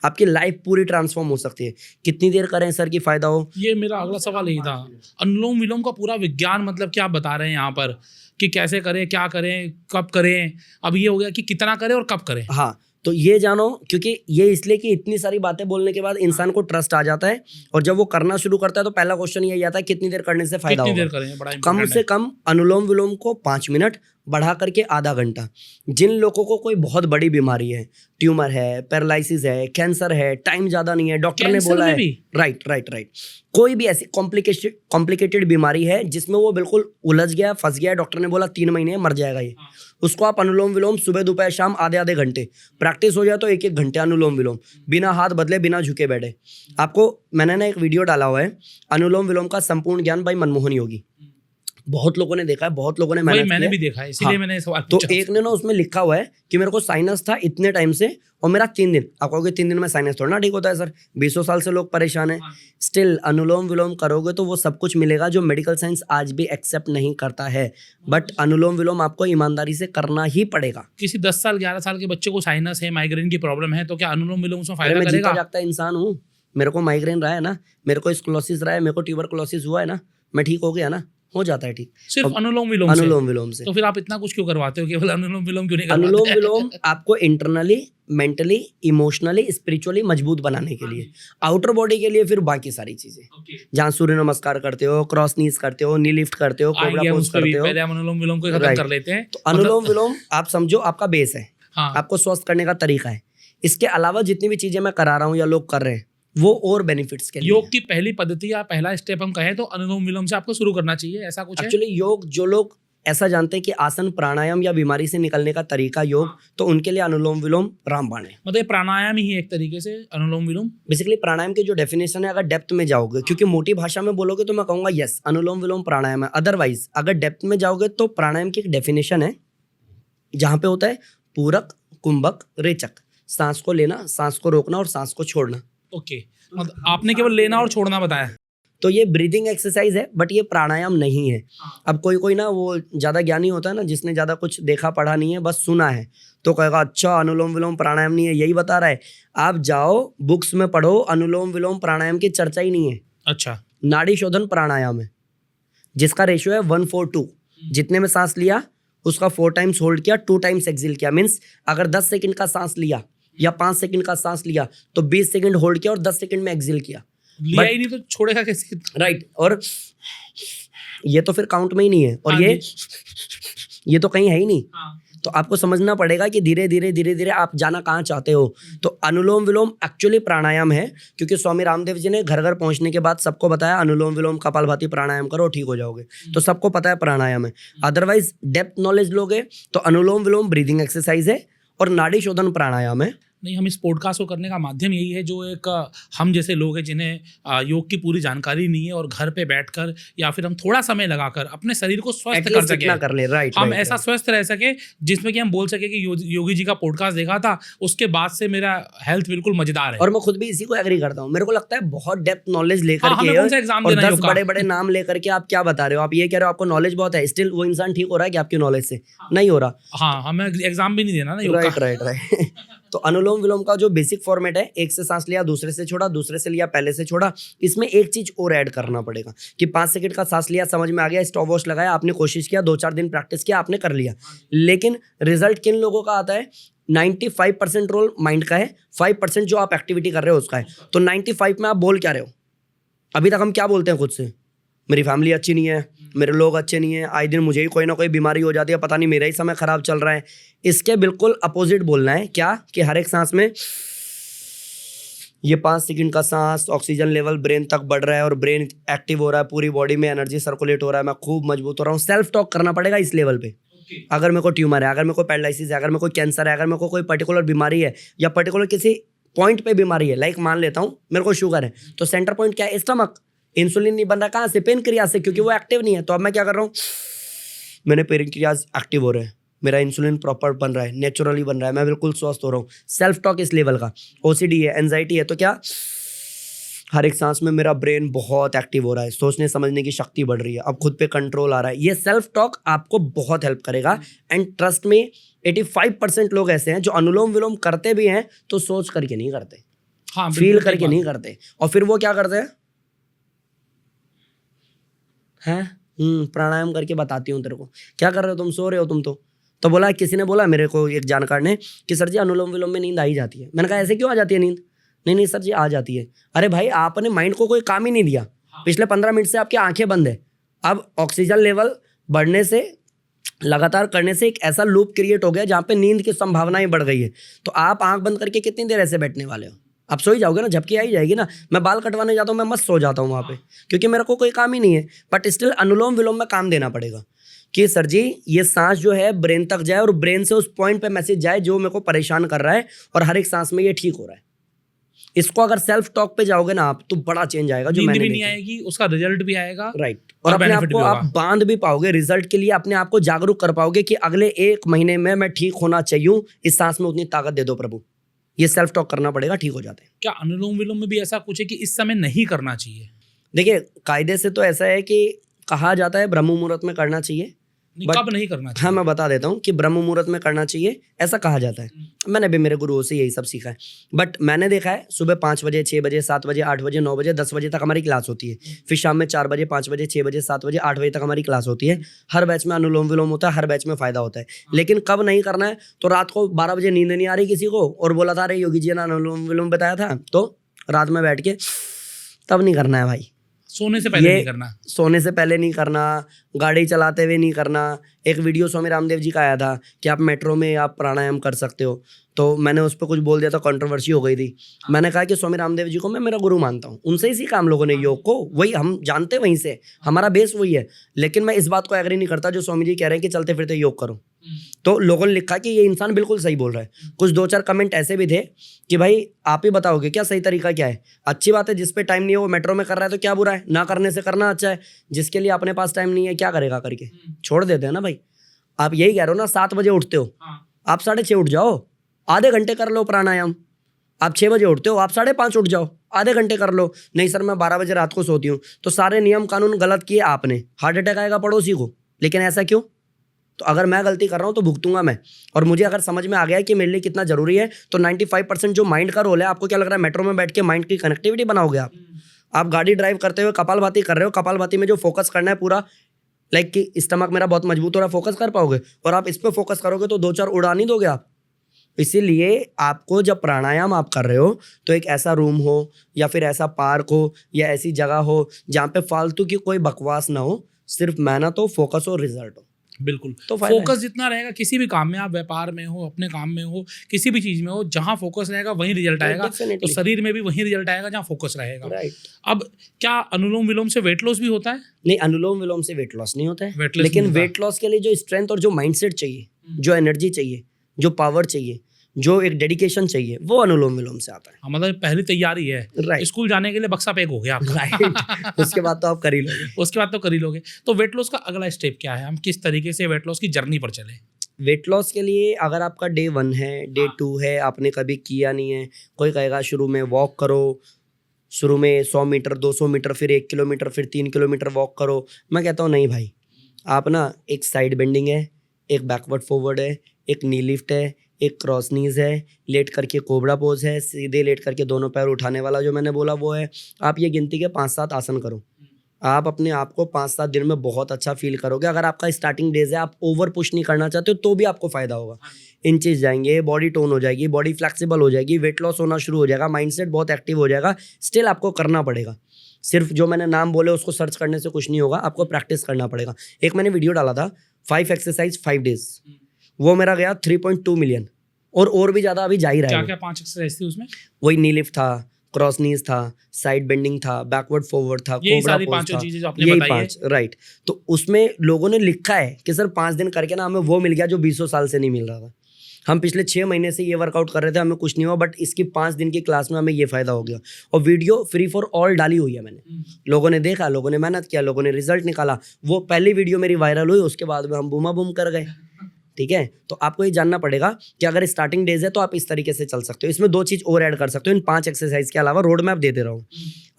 आपकी लाइफ पूरी ट्रांसफॉर्म हो सकती है। कितनी देर करें सर कि फायदा हो? ये मेरा अगला सवाल यही था। अनुलोम विलोम का पूरा विज्ञान मतलब क्या बता रहे हैं यहाँ पर, कि कैसे करें, क्या करें, कब करें? अब ये हो गया कि कितना करें और कब करें। हाँ, तो ये जानो, क्योंकि ये इसलिए कि इतनी सारी बातें बोलने के बाद इंसान को ट्रस्ट आ जाता है, और जब वो करना शुरू करता है तो पहला क्वेश्चन यही आता है कितनी देर करने से फायदा कितनी होगा। देर करें, बड़ा कम इम्पोर्टेंट से है। कम अनुलोम विलोम को 5 मिनट, बढ़ा करके आधा घंटा। जिन लोगों को कोई बहुत बड़ी बीमारी है, ट्यूमर है, पैरालिसिस है, कैंसर है, टाइम ज्यादा नहीं है, डॉक्टर ने कैंसर बोला में है, भी? राइट, कोई भी ऐसी कॉम्प्लिकेटेड बीमारी है जिसमें वो बिल्कुल उलझ गया, फंस गया, डॉक्टर ने बोला 3 महीने मर जाएगा ये, उसको आप अनुलोम विलोम सुबह, दोपहर, शाम आधे घंटे प्रैक्टिस हो जाए तो 1-1 घंटे अनुलोम विलोम, बिना हाथ बदले, बिना झुके बैठे। आपको मैंने ना एक वीडियो डाला हुआ है, अनुलोम विलोम का संपूर्ण ज्ञान बाय मनमोहन योगी। बहुत लोगों ने देखा है, बहुत लोगों ने वही मेहनत मैंने की भी है। देखा है, इसीलिए हाँ, मैंने सवाल तो पूछा। एक ने ना उसमें लिखा हुआ है कि मेरे को साइनस था इतने टाइम से और मेरा 3 दिन। आप कहोगे 3 दिन में साइनस थोड़ा ना ठीक होता है सर, 20 साल से लोग परेशान हैं। स्टिल अनुलोम विलोम करोगे तो वो सब कुछ मिलेगा जो मेडिकल साइंस आज भी एक्सेप्ट नहीं करता है, बट अनुलोम विलोम आपको ईमानदारी से करना ही पड़ेगा। किसी 10 साल 11 साल के बच्चे को साइनस है, माइग्रेन की प्रॉब्लम है, तो क्या अनुलोम विलोम उसमें अरे फायदा मैं जीता करेगा? जागता इंसान हूँ, मेरे को माइग्रेन रहा है ना, मेरे को स्क्लोसिस रहा है, मेरे को ट्यूबरकुलोसिस हुआ है ना, मैं ठीक हो गया ना, हो जाता है ठीक सिर्फ अब अनुलोम विलोम से? अनुलोम विलोम से। तो फिर आप इतना कुछ क्यों करवाते हो, केवल अनुलोम विलोम क्यों नहीं करवाते? अनुलोम विलोम आपको इंटरनली, मेंटली, इमोशनली, स्पिरिचुअली मजबूत बनाने के लिए, आउटर बॉडी के लिए फिर बाकी सारी चीजें, जहाँ सूर्य नमस्कार करते हो, क्रॉस नीज करते हो, नी लिफ्ट करते हो, कोबरा आएंगे हम पोज उस पे भी, करते हो। पहले हम अनुलोम विलोम को खत्म Right. कर लेते हैं। तो अनुलोम विलोम आप समझो आपका बेस है, हाँ, आपको स्वस्थ करने का तरीका है। इसके अलावा जितनी भी चीजें मैं करा रहा हूँ या लोग कर रहे हैं वो और बेनिफिट्स के लिए। योग की पहली पद्धति या पहला स्टेप हम कहें तो अनुलोम विलोम से आपको शुरू करना चाहिए, ऐसा कुछ है? एक्चुअली योग, जो लोग ऐसा जानते हैं कि आसन, प्राणायाम या बीमारी से निकलने का तरीका योग, तो उनके लिए अनुलोम विलोम रामबाण है। मतलब प्राणायाम ही एक तरीके से अनुलोम विलोम। बेसिकली प्राणायाम की जो डेफिनेशन है, अगर डेप्थ में जाओगे, क्योंकि मोटी भाषा में बोलोगे तो मैं कहूंगा यस अनुलोम विलोम प्राणायाम है, अदरवाइज अगर डेप्थ में जाओगे तो प्राणायाम की एक डेफिनेशन है जहाँ पे होता है पूरक, कुंभक, रेचक, सांस को लेना, सांस को रोकना और सांस को छोड़ना। ओके, मतलब आपने केवल लेना और छोड़ना बताया। तो ये ब्रीदिंग एक्सरसाइज है, बट ये प्राणायाम नहीं है। अब कोई ना वो ज़्यादा ज्ञानी होता है ना, जिसने ज़्यादा कुछ देखा पढ़ा नहीं है, बस सुना है, तो कहेगा अच्छा अनुलोम विलोम प्राणायाम नहीं है, यही बता रहा है। आप जाओ बुक्स में पढ़ो, अनुलोम विलोम प्राणायाम की चर्चा ही नहीं है। अच्छा, नाड़ी शोधन प्राणायाम है जिसका रेशियो है 1:4:2। जितने में सांस लिया उसका 4 टाइम्स होल्ड किया, 2 टाइम्स एक्सहेल किया। मीन्स अगर 10 सेकंड का सांस लिया या 5 सेकंड का सांस लिया तो 20 सेकंड होल्ड किया और 10 सेकंड में एक्सहेल किया। लिया ही नहीं तो छोड़ेगा कैसे? राइट, और ये तो फिर काउंट में ही नहीं है, और हाँ ये तो कहीं है ही नहीं। हाँ, तो आपको समझना पड़ेगा कि धीरे धीरे आप जाना कहाँ चाहते हो। तो अनुलोम विलोम एक्चुअली प्राणायाम है, क्योंकि स्वामी रामदेव जी ने घर घर पहुंचने के बाद सबको बताया अनुलोम विलोम कपालभाति प्राणायाम करो ठीक हो जाओगे। तो सबको पता है प्राणायाम है। अदरवाइज डेप्थ नॉलेज लोगे तो अनुलोम विलोम ब्रीदिंग एक्सरसाइज है और नाड़ी शोधन प्राणायाम है। नहीं, हम इस पॉडकास्ट को करने का माध्यम यही है, जो एक हम जैसे लोग हैं जिन्हें योग की पूरी जानकारी नहीं है और घर पे बैठकर या फिर हम थोड़ा समय लगाकर अपने शरीर को स्वस्थ कर सके, कर ले, राइट, हम ऐसा स्वस्थ रह सके जिसमें कि हम बोल सके कि योगी जी का पॉडकास्ट देखा था, उसके बाद से मेरा हेल्थ बिल्कुल मजेदार है। और मैं खुद भी इसी को एग्री करता हूँ। मेरे को लगता है बहुत डेप्थ नॉलेज लेकर के एग्जाम और 10 बड़े बड़े नाम लेकर के आप क्या बता रहे हो, आप ये कह रहे हो आपको नॉलेज बहुत है, स्टिल वो इंसान ठीक हो रहा है कि आपकी नॉलेज से नहीं हो रहा। हाँ, हमें एग्जाम भी नहीं देना ना, राइट। तो अनुलोम विलोम का जो बेसिक फॉर्मेट है, एक से सांस लिया, दूसरे से छोड़ा, दूसरे से लिया, पहले से छोड़ा। इसमें एक चीज और ऐड करना पड़ेगा कि 5 सेकंड का सांस लिया, समझ में आ गया, स्टॉप वॉच लगाया, आपने कोशिश किया, 2-4 दिन प्रैक्टिस किया, आपने कर लिया। लेकिन रिजल्ट किन लोगों का आता है? 95% रोल माइंड का है, 5% जो आप एक्टिविटी कर रहे हो उसका है। तो 95 में आप बोल क्या रहे हो? अभी तक हम क्या बोलते हैं खुद से? मेरी फैमिली अच्छी नहीं है, मेरे लोग अच्छे नहीं है, आए दिन मुझे ही कोई ना कोई बीमारी हो जाती है, पता नहीं मेरा ही समय खराब चल रहा है। इसके बिल्कुल अपोजिट बोलना है। क्या? कि हर एक सांस में ये 5 सेकंड का सांस, ऑक्सीजन लेवल ब्रेन तक बढ़ रहा है और ब्रेन एक्टिव हो रहा है, पूरी बॉडी में एनर्जी सर्कुलेट हो रहा है, मैं खूब मजबूत हो रहा हूँ। सेल्फ टॉक करना पड़ेगा इस लेवल पे। अगर मेरे को ट्यूमर है, अगर मेरे को पैरालिसिस है, अगर मेरे को कैंसर है, अगर मेरे को कोई पर्टिकुलर बीमारी है या पर्टिकुलर किसी पॉइंट पे बीमारी है, लाइक मान लेता हूँ मेरे को शुगर है, तो सेंटर पॉइंट क्या है? स्टमक। इंसुलिन नहीं बन रहा, कहाँ से? पेनक्रियाज से, क्योंकि वो एक्टिव नहीं है। तो अब मैं क्या कर रहा हूँ? मैंने पेनक्रियाज एक्टिव हो रहे हैं, मेरा इंसुलिन प्रॉपर बन रहा है, नेचुरली बन रहा है, मैं बिल्कुल स्वस्थ हो रहा हूँ। सेल्फ टॉक इस लेवल का। ओसीडी है, एंजाइटी है, तो क्या? हर एक सांस में मेरा ब्रेन बहुत एक्टिव हो रहा है, सोचने समझने की शक्ति बढ़ रही है, अब खुद पे कंट्रोल आ रहा है। ये सेल्फ टॉक आपको बहुत हेल्प करेगा। एंड ट्रस्ट में 85% लोग ऐसे हैं जो अनुलोम विलोम करते भी हैं तो सोच करके नहीं करते, हाँ, फील करके नहीं करते। और फिर वो क्या करते हैं? प्राणायाम करके बताती हूँ तेरे को। क्या कर रहे हो तुम? सो रहे हो तुम तो बोला, किसी ने बोला मेरे को, एक जानकार ने, कि सर जी अनुलोम विलोम में नींद आ ही जाती है। मैंने कहा ऐसे क्यों आ जाती है नींद? नहीं सर जी आ जाती है। अरे भाई, आपने माइंड को कोई काम ही नहीं दिया, पिछले 15 मिनट से आपकी आंखें बंद है। अब ऑक्सीजन लेवल बढ़ने से, लगातार करने से एक ऐसा लूप क्रिएट हो गया जहाँ पे नींद की संभावनाएं बढ़ गई है। तो आप आंख बंद करके कितनी देर ऐसे बैठने वाले हो? आप सो ही जाओगे ना, झपकी आ ही जाएगी ना। मैं बाल कटवाने जाता हूँ, मैं मस्त सो जाता हूँ वहाँ पे, क्योंकि मेरे को कोई काम ही नहीं है। बट स्टिल अनुलोम विलोम में काम देना पड़ेगा कि सर जी ये सांस जो है ब्रेन तक जाए और ब्रेन से उस पॉइंट पे मैसेज जाए जो मेरे को परेशान कर रहा है, और हर एक सांस में ये ठीक हो रहा है। इसको अगर सेल्फ टॉक पे जाओगे ना आप, तो बड़ा चेंज आएगा। जो मैंने भी नहीं आएगी, उसका रिजल्ट भी आएगा, राइट। और अपने आप को आप बांध भी पाओगे रिजल्ट के लिए, अपने आप को जागरूक कर पाओगे कि अगले 1 महीने में मैं ठीक होना चाहिए, इस सांस में उतनी ताकत दे दो प्रभु। ये सेल्फ टॉक करना पड़ेगा, ठीक हो जाते हैं। क्या अनुलोम विलोम में भी ऐसा कुछ है कि इस समय नहीं करना चाहिए? देखिए, कायदे से तो ऐसा है कि कहा जाता है ब्रह्म मुहूर्त में करना चाहिए। कब नहीं करना चाहिए? हाँ, मैं बता देता हूँ कि ब्रह्म मुहूर्त में करना चाहिए, ऐसा कहा जाता है। मैंने भी मेरे गुरुओं से यही सब सीखा है। बट मैंने देखा है सुबह 5 बजे, 6 बजे, 7 बजे, 8 बजे, 9 बजे, 10 बजे तक हमारी क्लास होती है। फिर शाम में 4 बजे, 5 बजे, 6 बजे, 7 बजे, 8 बजे तक हमारी क्लास होती है। हर बैच में अनुलोम विलोम होता है, हर बैच में फायदा होता है। लेकिन कब नहीं करना है? तो रात को 12 बजे नींद नहीं आ रही किसी को और बोला था अरे योगी जी ने अनुलोम विलोम बताया था, तो रात में बैठ के तब नहीं करना है भाई। सोने से पहले नहीं करना, सोने से पहले नहीं करना, गाड़ी चलाते हुए नहीं करना। एक वीडियो स्वामी रामदेव जी का आया था कि आप मेट्रो में आप प्राणायाम कर सकते हो, तो मैंने उस पर कुछ बोल दिया था, कंट्रोवर्सी हो गई थी। मैंने कहा कि स्वामी रामदेव जी को मैं मेरा गुरु मानता हूँ, उनसे ही सीखा हम लोगों ने योग को, वही हम जानते वहीं से, हमारा बेस वही है। लेकिन मैं इस बात को एग्री नहीं करता जो स्वामी जी कह रहे हैं कि चलते फिरते योग करो। तो लोगों ने लिखा कि ये इंसान बिल्कुल सही बोल रहा है। कुछ 2-4 कमेंट ऐसे भी थे कि भाई आप ही बताओगे क्या सही तरीका क्या है? अच्छी बात है, जिस पे टाइम नहीं है वो मेट्रो में कर रहा है तो क्या बुरा है? ना करने से करना अच्छा है। जिसके लिए अपने पास टाइम नहीं है क्या करेगा करके छोड़ देते हैं ना भाई। आप यही कह रहे हो ना, 7 बजे उठते हो, आप 6:30 उठ जाओ, आधे घंटे कर लो प्राणायाम। आप 6 बजे उठते हो, आप 5:30 उठ जाओ, आधे घंटे कर लो। नहीं सर मैं 12 बजे रात को सोती हूँ, तो सारे नियम कानून गलत किए आपने, हार्ट अटैक आएगा पड़ोसी को। लेकिन ऐसा क्यों? तो अगर मैं गलती कर रहा हूँ तो भुगतूंगा मैं। और मुझे अगर समझ में आ गया है कि मेरे लिए कितना जरूरी है, तो 95% जो माइंड का रोल है, आपको क्या लग रहा है मेट्रो में बैठ के माइंड की कनेक्टिविटी बनाओगे आप गाड़ी ड्राइव करते हुए कपालभाति कर रहे हो, कपालभाति में जो फोकस करना है पूरा, लाइक कि स्टमक मेरा बहुत मजबूत हो रहा है, फोकस कर पाओगे? और आप इस पर फोकस करोगे तो 2-4 उड़ा नहीं दोगे आप। इसीलिए आपको जब प्राणायाम आप कर रहे हो तो एक ऐसा रूम हो या फिर ऐसा पार्क हो या ऐसी जगह हो जहाँ पे फालतू की कोई बकवास ना हो, सिर्फ मेहनत हो, फोकस हो, रिजल्ट हो। बिल्कुल। तो फायदा है। फोकस जितना रहेगा किसी भी काम में, आप व्यापार में हो, अपने काम में हो, किसी भी चीज में हो, जहां फोकस रहेगा वहीं रिजल्ट आएगा। तो Definitely. शरीर में भी वहीं रिजल्ट आएगा जहां फोकस रहेगा। राइट। अब क्या अनुलोम विलोम से वेट लॉस भी होता है? नहीं, अनुलोम विलोम से वेट लॉस नहीं होता है, Weight loss लेकिन नहीं होता। वेट लॉस के लिए जो स्ट्रेंथ और जो माइंडसेट चाहिए, जो एनर्जी चाहिए, जो पावर चाहिए, जो एक डेडिकेशन चाहिए, वो अनुलोम विलोम से आता हाँ, मतलब पहली तैयारी है। है। राइट स्कूल जाने के लिए बक्सा पैक हो गया आपका। राइट। उसके बाद तो आप कर ही लोगे। उसके बाद तो कर ही लोगे। तो वेट लॉस का अगला स्टेप क्या है? हम किस तरीके से वेट लॉस की जर्नी पर चले? वेट लॉस के लिए अगर आपका डे 1 है, डे 2 है, आपने कभी किया नहीं है, कोई कहेगा शुरू में वॉक करो, शुरू में 100 मीटर, 200 मीटर, फिर 1 किलोमीटर, फिर 3 किलोमीटर वॉक करो। मैं कहता हूँ नहीं भाई, आप ना एक साइड बेंडिंग है, एक बैकवर्ड फॉरवर्ड है, एक नी लिफ्ट है, एक क्रॉस नीज है, लेट करके कोबरा पोज है, सीधे लेट करके दोनों पैर उठाने वाला जो मैंने बोला वो है। आप ये गिनती के 5-7 आसन करो, आप अपने आप को 5-7 दिन में बहुत अच्छा फील करोगे। अगर आपका स्टार्टिंग डेज है, आप ओवर पुश नहीं करना चाहते हो, तो भी आपको फायदा होगा। इंचेस जाएंगे, बॉडी टोन हो जाएगी, बॉडी फ्लेक्सिबल हो जाएगी, वेट लॉस होना शुरू हो जाएगा, माइंडसेट बहुत एक्टिव हो जाएगा। स्टिल आपको करना पड़ेगा, सिर्फ जो मैंने नाम बोले उसको सर्च करने से कुछ नहीं होगा, आपको प्रैक्टिस करना पड़ेगा। एक मैंने वीडियो डाला था 5 एक्सरसाइज 5 डेज, वो मेरा गया 3.2 मिलियन, और भी ज़्यादा अभी जा ही रहा है। क्या क्या 5 एक्सरसाइज थी उसमें? वही नी लिफ्ट था, क्रॉस नीज था, साइड बेंडिंग था, बैकवर्ड फॉरवर्ड था, यही कोबरा सारी पोज पांचों था, चीजें जो आपने यही बताई है। 5 राइट। तो उसमें लोगों ने लिखा है कि सर 5 दिन करके ना हमें वो मिल गया जो 20 साल से नहीं मिल रहा था। हम पिछले 6 महीने से ये वर्कआउट कर रहे थे, हमें कुछ नहीं हुआ, बट इसकी 5 दिन की क्लास में हमें ये फायदा हो गया। और वीडियो फ्री फॉर ऑल डाली हुई है मैंने, लोगों ने देखा, लोगों ने मेहनत किया, लोगों ने रिजल्ट निकाला। वो पहली वीडियो मेरी वायरल हुई, उसके बाद में हम बूमा बूम कर गए। ठीक है, तो आपको ये जानना पड़ेगा कि अगर स्टार्टिंग डेज है तो आप इस तरीके से चल सकते हो। इसमें 2 चीज़ और ऐड कर सकते हो इन 5 एक्सरसाइज के अलावा, रोड मैप दे दे रहा हूँ।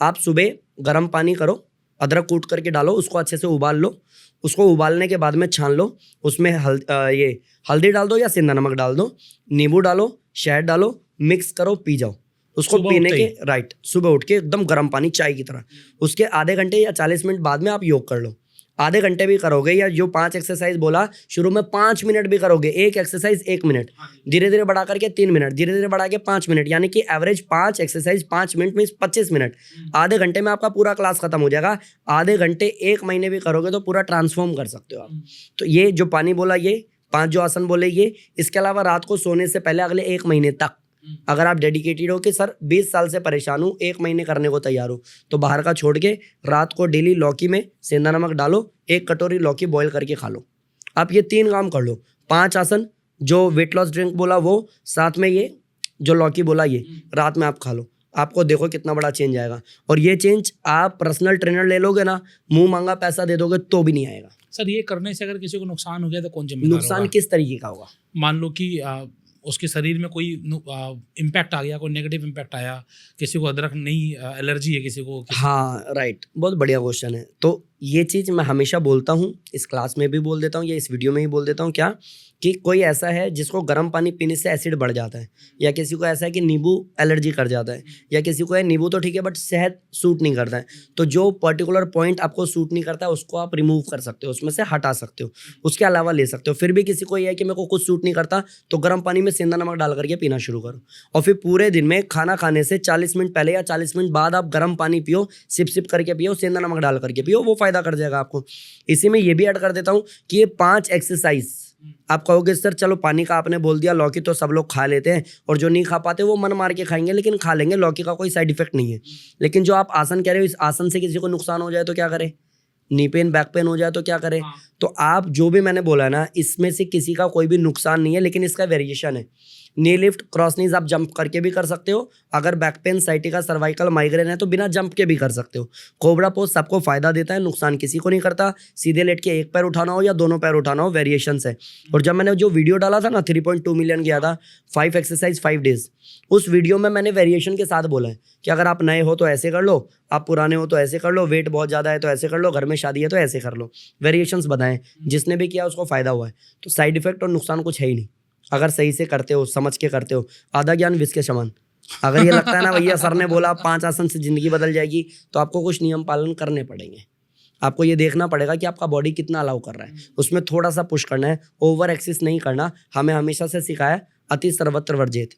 आप सुबह गर्म पानी करो, अदरक कूट करके डालो, उसको अच्छे से उबाल लो, उसको उबालने के बाद में छान लो, उसमें हल्दी डाल दो या सेंधा नमक डाल दो, नींबू डालो, शहद डालो, मिक्स करो, पी जाओ उसको। सुबह पीने उठते के राइट, सुबह उठ के एकदम गर्म पानी चाय की तरह। उसके आधे घंटे या 40 मिनट बाद में आप योग कर लो। आधे घंटे भी करोगे, या जो 5 एक्सरसाइज बोला शुरू में 5 मिनट भी करोगे, एक एक्सरसाइज 1 मिनट, धीरे धीरे बढ़ा करके 3 मिनट, धीरे धीरे बढ़ा के 5 मिनट, यानी कि एवरेज 5 एक्सरसाइज 5 मिनट में 25 मिनट। आधे घंटे में आपका पूरा क्लास खत्म हो जाएगा। आधे घंटे 1 महीने भी करोगे तो पूरा ट्रांसफॉर्म कर सकते हो आप। तो ये जो पानी बोला, ये 5 जो आसन बोले ये, इसके अलावा रात को सोने से पहले अगले 1 महीने तक अगर आप डेडिकेटेड हो कि सर 20 साल से परेशान हूँ, 1 महीने करने को तैयार हूँ, तो बाहर का छोड़ के रात को डेली लौकी में सेंधा नमक डालो, 1 कटोरी लौकी बॉईल करके खा लो। आप ये 3 काम कर लो, 5 आसन, जो वेट लॉस ड्रिंक बोला वो, साथ में ये जो लौकी बोला ये, रात में आप खा लो। आपको देखो कितना बड़ा चेंज आएगा। और ये चेंज आप पर्सनल ट्रेनर ले लोगे ना, मुंह मांगा पैसा दे दोगे तो भी नहीं आएगा। सर ये करने से अगर किसी को नुकसान हो गया तो कौन जिम्मेदार नुकसान होगा? किस तरीके का होगा? मान लो कि उसके शरीर में कोई इम्पैक्ट आ गया, कोई नेगेटिव इम्पैक्ट आया, किसी को अदरक नहीं एलर्जी है, किसी को हाँ राइट, बहुत बढ़िया क्वेश्चन है। तो ये चीज़ मैं हमेशा बोलता हूँ, इस क्लास में भी बोल देता हूँ, या इस वीडियो में ही बोल देता हूँ, क्या कि कोई ऐसा है जिसको गर्म पानी पीने से एसिड बढ़ जाता है, या किसी को ऐसा है कि नींबू एलर्जी कर जाता है, या किसी को है नींबू तो ठीक है बट शहद सूट नहीं करता है। तो जो पर्टिकुलर पॉइंट आपको सूट नहीं करता है उसको आप रिमूव कर सकते हो, उसमें से हटा सकते हो, उसके अलावा ले सकते हो। फिर भी किसी को ये है कि मेरे को कुछ सूट नहीं करता, तो गर्म पानी में सेंधा नमक डाल करके पीना शुरू करो। और फिर पूरे दिन में खाना खाने से 40 मिनट पहले या 40 मिनट बाद आप गर्म पानी पियो, सिप सिप करके पियो, सेंधा नमक डाल करके पियो, वो फायदा कर जाएगा आपको। इसी में ये भी ऐड कर देता हूँ कि ये 5 एक्सरसाइज आप कहोगे सर चलो पानी का आपने बोल दिया, लौकी तो सब लोग खा लेते हैं, और जो नहीं खा पाते वो मन मार के खाएंगे, लेकिन खा लेंगे, लौकी का कोई साइड इफेक्ट नहीं है। लेकिन जो आप आसन कह रहे हो, इस आसन से किसी को नुकसान हो जाए तो क्या करे, नी पेन बैक पेन हो जाए तो क्या करे? तो आप जो भी मैंने बोला ना, इसमें से किसी का कोई भी नुकसान नहीं है, लेकिन इसका वेरिएशन है। नी लिफ्ट, क्रॉस नीज आप जंप करके भी कर सकते हो, अगर back pain, sciatica, cervical, migraine है तो बिना जंप के भी कर सकते हो। कोबरा पोज सबको फायदा देता है, नुकसान किसी को नहीं करता। सीधे लेट के 1 पैर उठाना हो या दोनों पैर उठाना हो, वेरिएशंस है। और जब मैंने जो वीडियो डाला था ना 3.2 मिलियन गया था, 5 एक्सरसाइज 5 डेज, उस वीडियो में मैंने वेरिएशन के साथ बोला है कि अगर आप नए हो तो ऐसे कर लो, आप पुराने हो तो ऐसे कर लो, वेट बहुत ज़्यादा है तो ऐसे कर लो, घर में शादी है तो ऐसे कर लो। वेरिएशंस बताएं, जिसने भी किया उसको फायदा हुआ है। तो साइड इफेक्ट और नुकसान कुछ है ही नहीं, अगर सही से करते हो, समझ के करते हो। आधा ज्ञान विष के समान। अगर ये लगता है ना भैया सर ने बोला 5 आसन से जिंदगी बदल जाएगी, तो आपको कुछ नियम पालन करने पड़ेंगे। आपको ये देखना पड़ेगा कि आपका बॉडी कितना अलाउ कर रहा है, उसमें थोड़ा सा पुश करना है, ओवर एक्सेस नहीं करना। हमें हमेशा से सिखाया अति सर्वत्र वर्जित।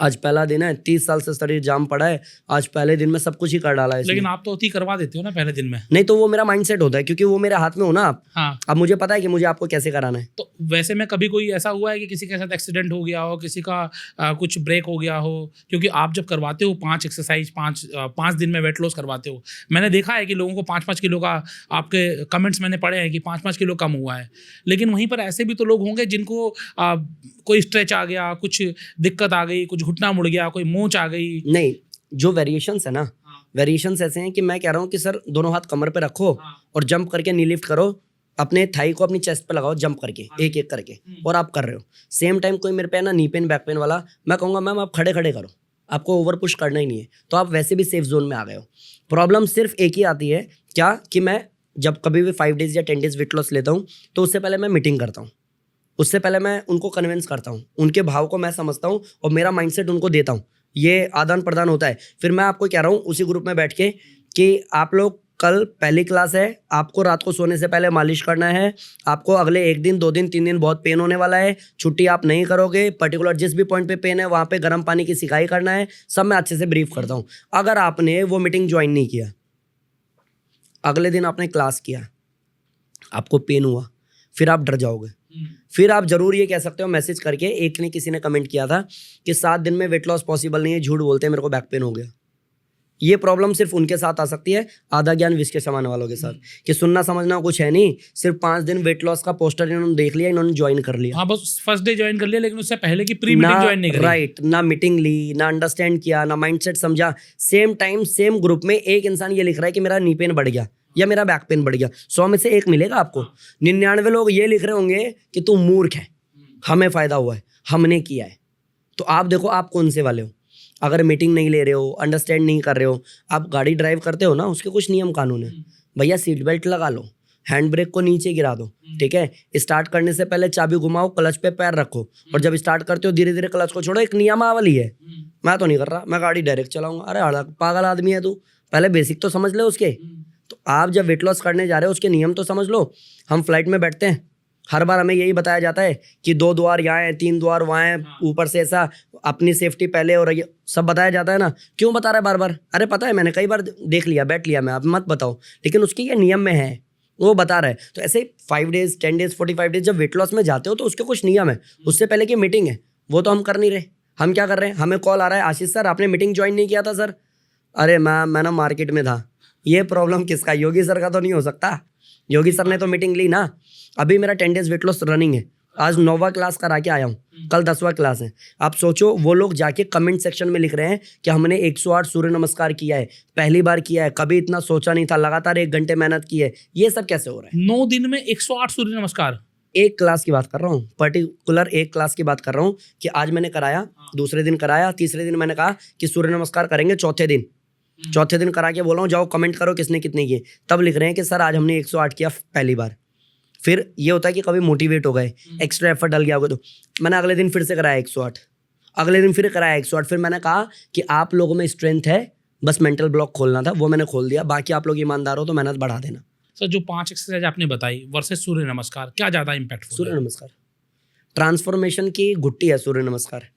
आज पहला दिन है, 30 साल से शरीर जाम पड़ा है, आज पहले दिन में सब कुछ ही कर डाला है इसने। लेकिन आप तो अति करवा देते हो ना पहले दिन में। नहीं तो वो मेरा माइंडसेट होता है, क्योंकि वो मेरे हाथ में हो ना आप। हाँ। अब मुझे पता है कि मुझे आपको कैसे कराना है। तो वैसे में कभी कोई ऐसा हुआ है कि किसी के साथ एक्सीडेंट हो गया हो, किसी का कुछ ब्रेक हो गया हो? क्योंकि आप जब करवाते हो 5 एक्सरसाइज 5 दिन में वेट लॉस करवाते हो, मैंने देखा है कि लोगों को 5-5 किलो का, आपके कमेंट्स मैंने पढ़े हैं कि 5-5 किलो कम हुआ है। लेकिन वहीं पर ऐसे भी तो लोग होंगे जिनको कोई स्ट्रेच आ गया, कुछ दिक्कत आ गई, कुछ घुटना मुड़ गया, कोई मोच आ गई। नहीं, जो वेरिएशंस है ना, वेरिएशंस ऐसे हैं कि मैं कह रहा हूँ कि सर दोनों हाथ कमर पे रखो और जंप करके नी लिफ्ट करो, अपने थाई को अपनी चेस्ट पे लगाओ जंप करके, एक एक करके, और आप कर रहे हो। सेम टाइम कोई मेरे पे है ना नी पेन बैक पेन वाला, मैं कहूँगा मैम आप खड़े खड़े करो, आपको ओवर पुश करना ही नहीं है, तो आप वैसे भी सेफ जोन में आ गए हो। प्रॉब्लम सिर्फ एक ही आती है क्या, कि मैं जब कभी भी 5 डेज या 10 डेज वेट लॉस लेता हूँ तो उससे पहले मैं मीटिंग करता हूँ, उससे पहले मैं उनको कन्विंस करता हूँ, उनके भाव को मैं समझता हूँ और मेरा माइंडसेट उनको देता हूँ, ये आदान प्रदान होता है। फिर मैं आपको कह रहा हूँ उसी ग्रुप में बैठ के कि आप लोग कल पहली क्लास है, आपको रात को सोने से पहले मालिश करना है, आपको अगले 1 दिन 2 दिन 3 दिन बहुत पेन होने वाला है, छुट्टी आप नहीं करोगे, पर्टिकुलर जिस भी पॉइंट पे पेन है वहाँ पे गर्म पानी की सिकाई करना है, सब मैं अच्छे से ब्रीफ करता हूँ। अगर आपने वो मीटिंग ज्वाइन नहीं किया, अगले दिन आपने क्लास किया, आपको पेन हुआ, फिर आप डर जाओगे। फिर आप जरूर ये कह सकते हो मैसेज करके, एक ने किसी ने कमेंट किया था कि 7 दिन में वेट लॉस पॉसिबल नहीं है, झूठ बोलते हैं, मेरे को बैक पेन हो गया। ये प्रॉब्लम सिर्फ उनके साथ आ सकती है, आधा ज्ञान विष के समान वालों के साथ, कि सुनना समझना कुछ है नहीं, सिर्फ 5 दिन वेट लॉस का पोस्टर इन्होंने देख लिया, इन्होंने ज्वाइन कर लिया। हाँ, बस फर्स्ट डे ज्वाइन कर लिया, लेकिन उससे पहले की प्री मीटिंग ज्वाइन नहीं करी। राइट, ना मीटिंग ली, ना अंडरस्टैंड किया, ना माइंडसेट समझा। सेम टाइम सेम ग्रुप में एक इंसान ये लिख रहा है कि मेरा नी पेन बढ़ गया या मेरा बैक पेन बढ़ गया, 100 में से 1 मिलेगा आपको। 99 लोग ये लिख रहे होंगे कि तू मूर्ख है, हमें फायदा हुआ है, हमने किया है। तो आप देखो आप कौन से वाले हो। अगर मीटिंग नहीं ले रहे हो, अंडरस्टैंड नहीं कर रहे हो, आप गाड़ी ड्राइव करते हो ना, उसके कुछ नियम कानून है भैया। सीट बेल्ट लगा लो, हैंड ब्रेक को नीचे गिरा दो, ठीक है। स्टार्ट करने से पहले चाबी घुमाओ, क्लच पे पैर रखो, और जब स्टार्ट करते हो धीरे धीरे क्लच को छोड़ो। एक नियमावली है, मैं तो नहीं कर रहा, मैं गाड़ी डायरेक्ट चलाऊंगा। अरे पागल आदमी है तू, पहले बेसिक तो समझ ले उसके। तो आप जब वेट लॉस करने जा रहे हो उसके नियम तो समझ लो। हम फ्लाइट में बैठते हैं, हर बार हमें यही बताया जाता है कि 2 द्वार यहाँ हैं, 3 द्वार वहाँ हैं, ऊपर से ऐसा, अपनी सेफ्टी पहले, और ये सब बताया जाता है ना। क्यों बता रहा है बार बार? अरे पता है, मैंने कई बार देख लिया, बैठ लिया मैं, आप मत बताओ, लेकिन उसके ये नियम में है, वो बता रहा है। तो ऐसे 5 डेज 10 डेज 45 डेज जब वेट लॉस में जाते हो तो उसके कुछ नियम है। उससे पहले की मीटिंग है, वो तो हम कर नहीं रहे। हम क्या कर रहे हैं, हमें कॉल आ रहा है, आशीष सर आपने मीटिंग ज्वाइन नहीं किया था सर। अरे मैं ना मार्केट में था। ये प्रॉब्लम किसका? योगी सर का तो नहीं हो सकता, योगी सर ने तो मीटिंग ली ना। अभी मेरा 10 डेज वेट लॉस रनिंग है, आज 9वां क्लास करा के आया हूँ, कल 10वां क्लास है। आप सोचो, वो लोग जाके कमेंट सेक्शन में लिख रहे हैं कि हमने 108 सूर्य नमस्कार किया है, पहली बार किया है, कभी इतना सोचा नहीं था, लगातार 1 घंटे मेहनत की है। ये सब कैसे हो रहा है? 9 दिन में 108 सूर्य नमस्कार? एक क्लास की बात कर रहा हूँ, पर्टिकुलर एक क्लास की बात कर रहा हूँ कि आज मैंने कराया, दूसरे दिन कराया, तीसरे दिन मैंने कहा कि सूर्य नमस्कार करेंगे, चौथे दिन करा के बोल रहा हूँ जाओ कमेंट करो किसने कितने किए। तब लिख रहे हैं कि सर आज हमने 108 किया पहली बार। फिर ये होता है कि कभी मोटिवेट हो गए, एक्स्ट्रा एफर्ट डल गया होगा, तो मैंने अगले दिन फिर से कराया 108, अगले दिन फिर कराया 108। फिर मैंने कहा कि आप लोगों में स्ट्रेंथ है, बस मेंटल ब्लॉक खोलना था, वो मैंने खोल दिया। बाकी आप लोग ईमानदार हो तो मेहनत बढ़ा देना। सर जो 5 एक्सरसाइज आपने बताई वर्सेस सूर्य नमस्कार, क्या ज़्यादा इम्पैक्टफुल? सूर्य नमस्कार ट्रांसफॉर्मेशन की गुट्टी है सूर्य नमस्कार,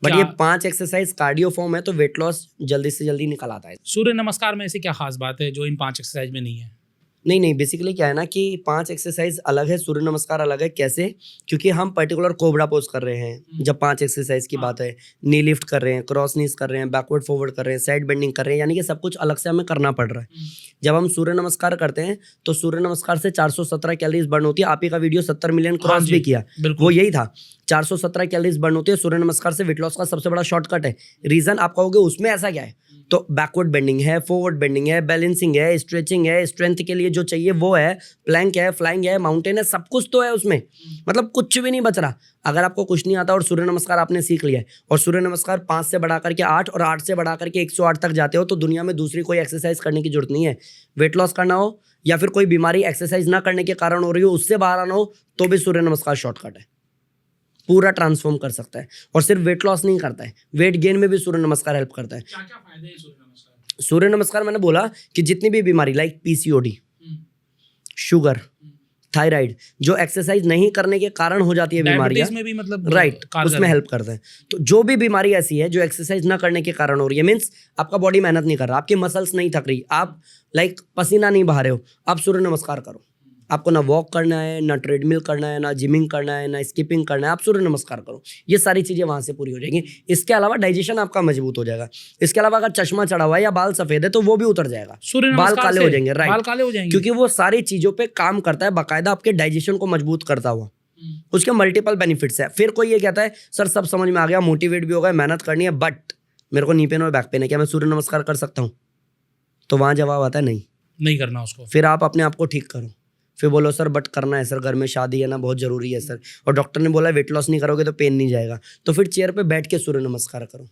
बट ये 5 एक्सरसाइज कार्डियो फॉर्म है, तो वेट लॉस जल्दी से जल्दी निकल आता है। सूर्य नमस्कार में ऐसी क्या खास बात है जो इन 5 एक्सरसाइज में नहीं है? नहीं, बेसिकली क्या है ना कि 5 एक्सरसाइज अलग है, सूर्य नमस्कार अलग है। कैसे? क्योंकि हम पर्टिकुलर कोबरा पोज कर रहे हैं जब 5 एक्सरसाइज की बात है, नी लिफ्ट कर रहे हैं, क्रॉस नीज कर रहे हैं, बैकवर्ड फॉरवर्ड कर रहे हैं, साइड बेंडिंग कर रहे हैं, यानी कि सब कुछ अलग से हमें करना पड़ रहा है। जब हम सूर्य नमस्कार करते हैं तो सूर्य नमस्कार से 417 कैलोरीज बर्न होती है। आप ही का वीडियो 70 मिलियन क्रॉस भी किया, वो यही था, 417 कैलोरीज बर्न होती है। सूर्य नमस्कार से वेट लॉस का सबसे बड़ा शॉर्टकट है। रीजन आप कहोगे उसमें ऐसा क्या है, तो बैकवर्ड बेंडिंग है, फॉरवर्ड बेंडिंग है, बैलेंसिंग है, स्ट्रेचिंग है, स्ट्रेंथ के लिए जो चाहिए वो है, प्लैंक है, फ्लाइंग है, माउंटेन है, सब कुछ तो है उसमें, मतलब कुछ भी नहीं बच रहा। अगर आपको कुछ नहीं आता और सूर्य नमस्कार आपने सीख लिया है, और सूर्य नमस्कार 5 से बढ़ा करके 8 और 8 से बढ़ा करके 108 तक जाते हो, तो दुनिया में दूसरी कोई एक्सरसाइज करने की जरूरत नहीं है। वेट लॉस करना हो या फिर कोई बीमारी एक्सरसाइज ना करने के कारण हो रही हो, उससे बाहर आना हो, तो भी सूर्य नमस्कार शॉर्टकट है, पूरा ट्रांसफॉर्म कर सकता है। और सिर्फ वेट लॉस नहीं करता है, वेट गेन में भी सूर्य नमस्कार हेल्प करता है। क्या क्या फायदे हैं सूर्य नमस्कार? सूर्य नमस्कार मैंने बोला कि जितनी भी बीमारी लाइक PCOD, शुगर, थायराइड, जो एक्सरसाइज नहीं करने के कारण हो जाती है बीमारियां, डायबिटीज में भी मतलब राइट, उसमें हेल्प करते हैं। तो जो भी बीमारी ऐसी है जो एक्सरसाइज ना करने के कारण हो रही है, मीन्स आपका बॉडी मेहनत नहीं कर रहा, आपकी मसल्स नहीं थक रही, आप लाइक पसीना नहीं बहा रहे हो, आप सूर्य नमस्कार करो। आपको ना वॉक करना है, ना ट्रेडमिल करना है, ना जिमिंग करना है, ना स्किपिंग करना है, आप सूर्य नमस्कार करो। ये सारी चीज़ें वहाँ से पूरी हो जाएंगी। इसके अलावा डाइजेशन आपका मजबूत हो जाएगा। इसके अलावा अगर चश्मा चढ़ा हुआ है या बाल सफ़ेद है तो वो भी उतर जाएगा, बाल काले हो जाएंगे, राइट, बाल काले हो जाएंगे, क्योंकि वो सारी चीज़ों पे काम करता है बाकायदा, आपके डाइजेशन को मजबूत करता हुआ। उसके मल्टीपल बेनिफिट्स है। फिर कोई ये कहता है सर सब समझ में आ गया, मोटिवेट भी हो गया, मेहनत करनी है, बट मेरे को नी पेन और बैक पेन है, क्या मैं सूर्य नमस्कार कर सकता हूँ? तो वहाँ जवाब आता है नहीं करना उसको। फिर आप अपने आप को ठीक करो। फिर बोलो सर बट करना है सर, घर में शादी है ना, बहुत ज़रूरी है सर, और डॉक्टर ने बोला वेट लॉस नहीं करोगे तो पेन नहीं जाएगा, तो फिर चेयर पे बैठ के सूर्य नमस्कार करो।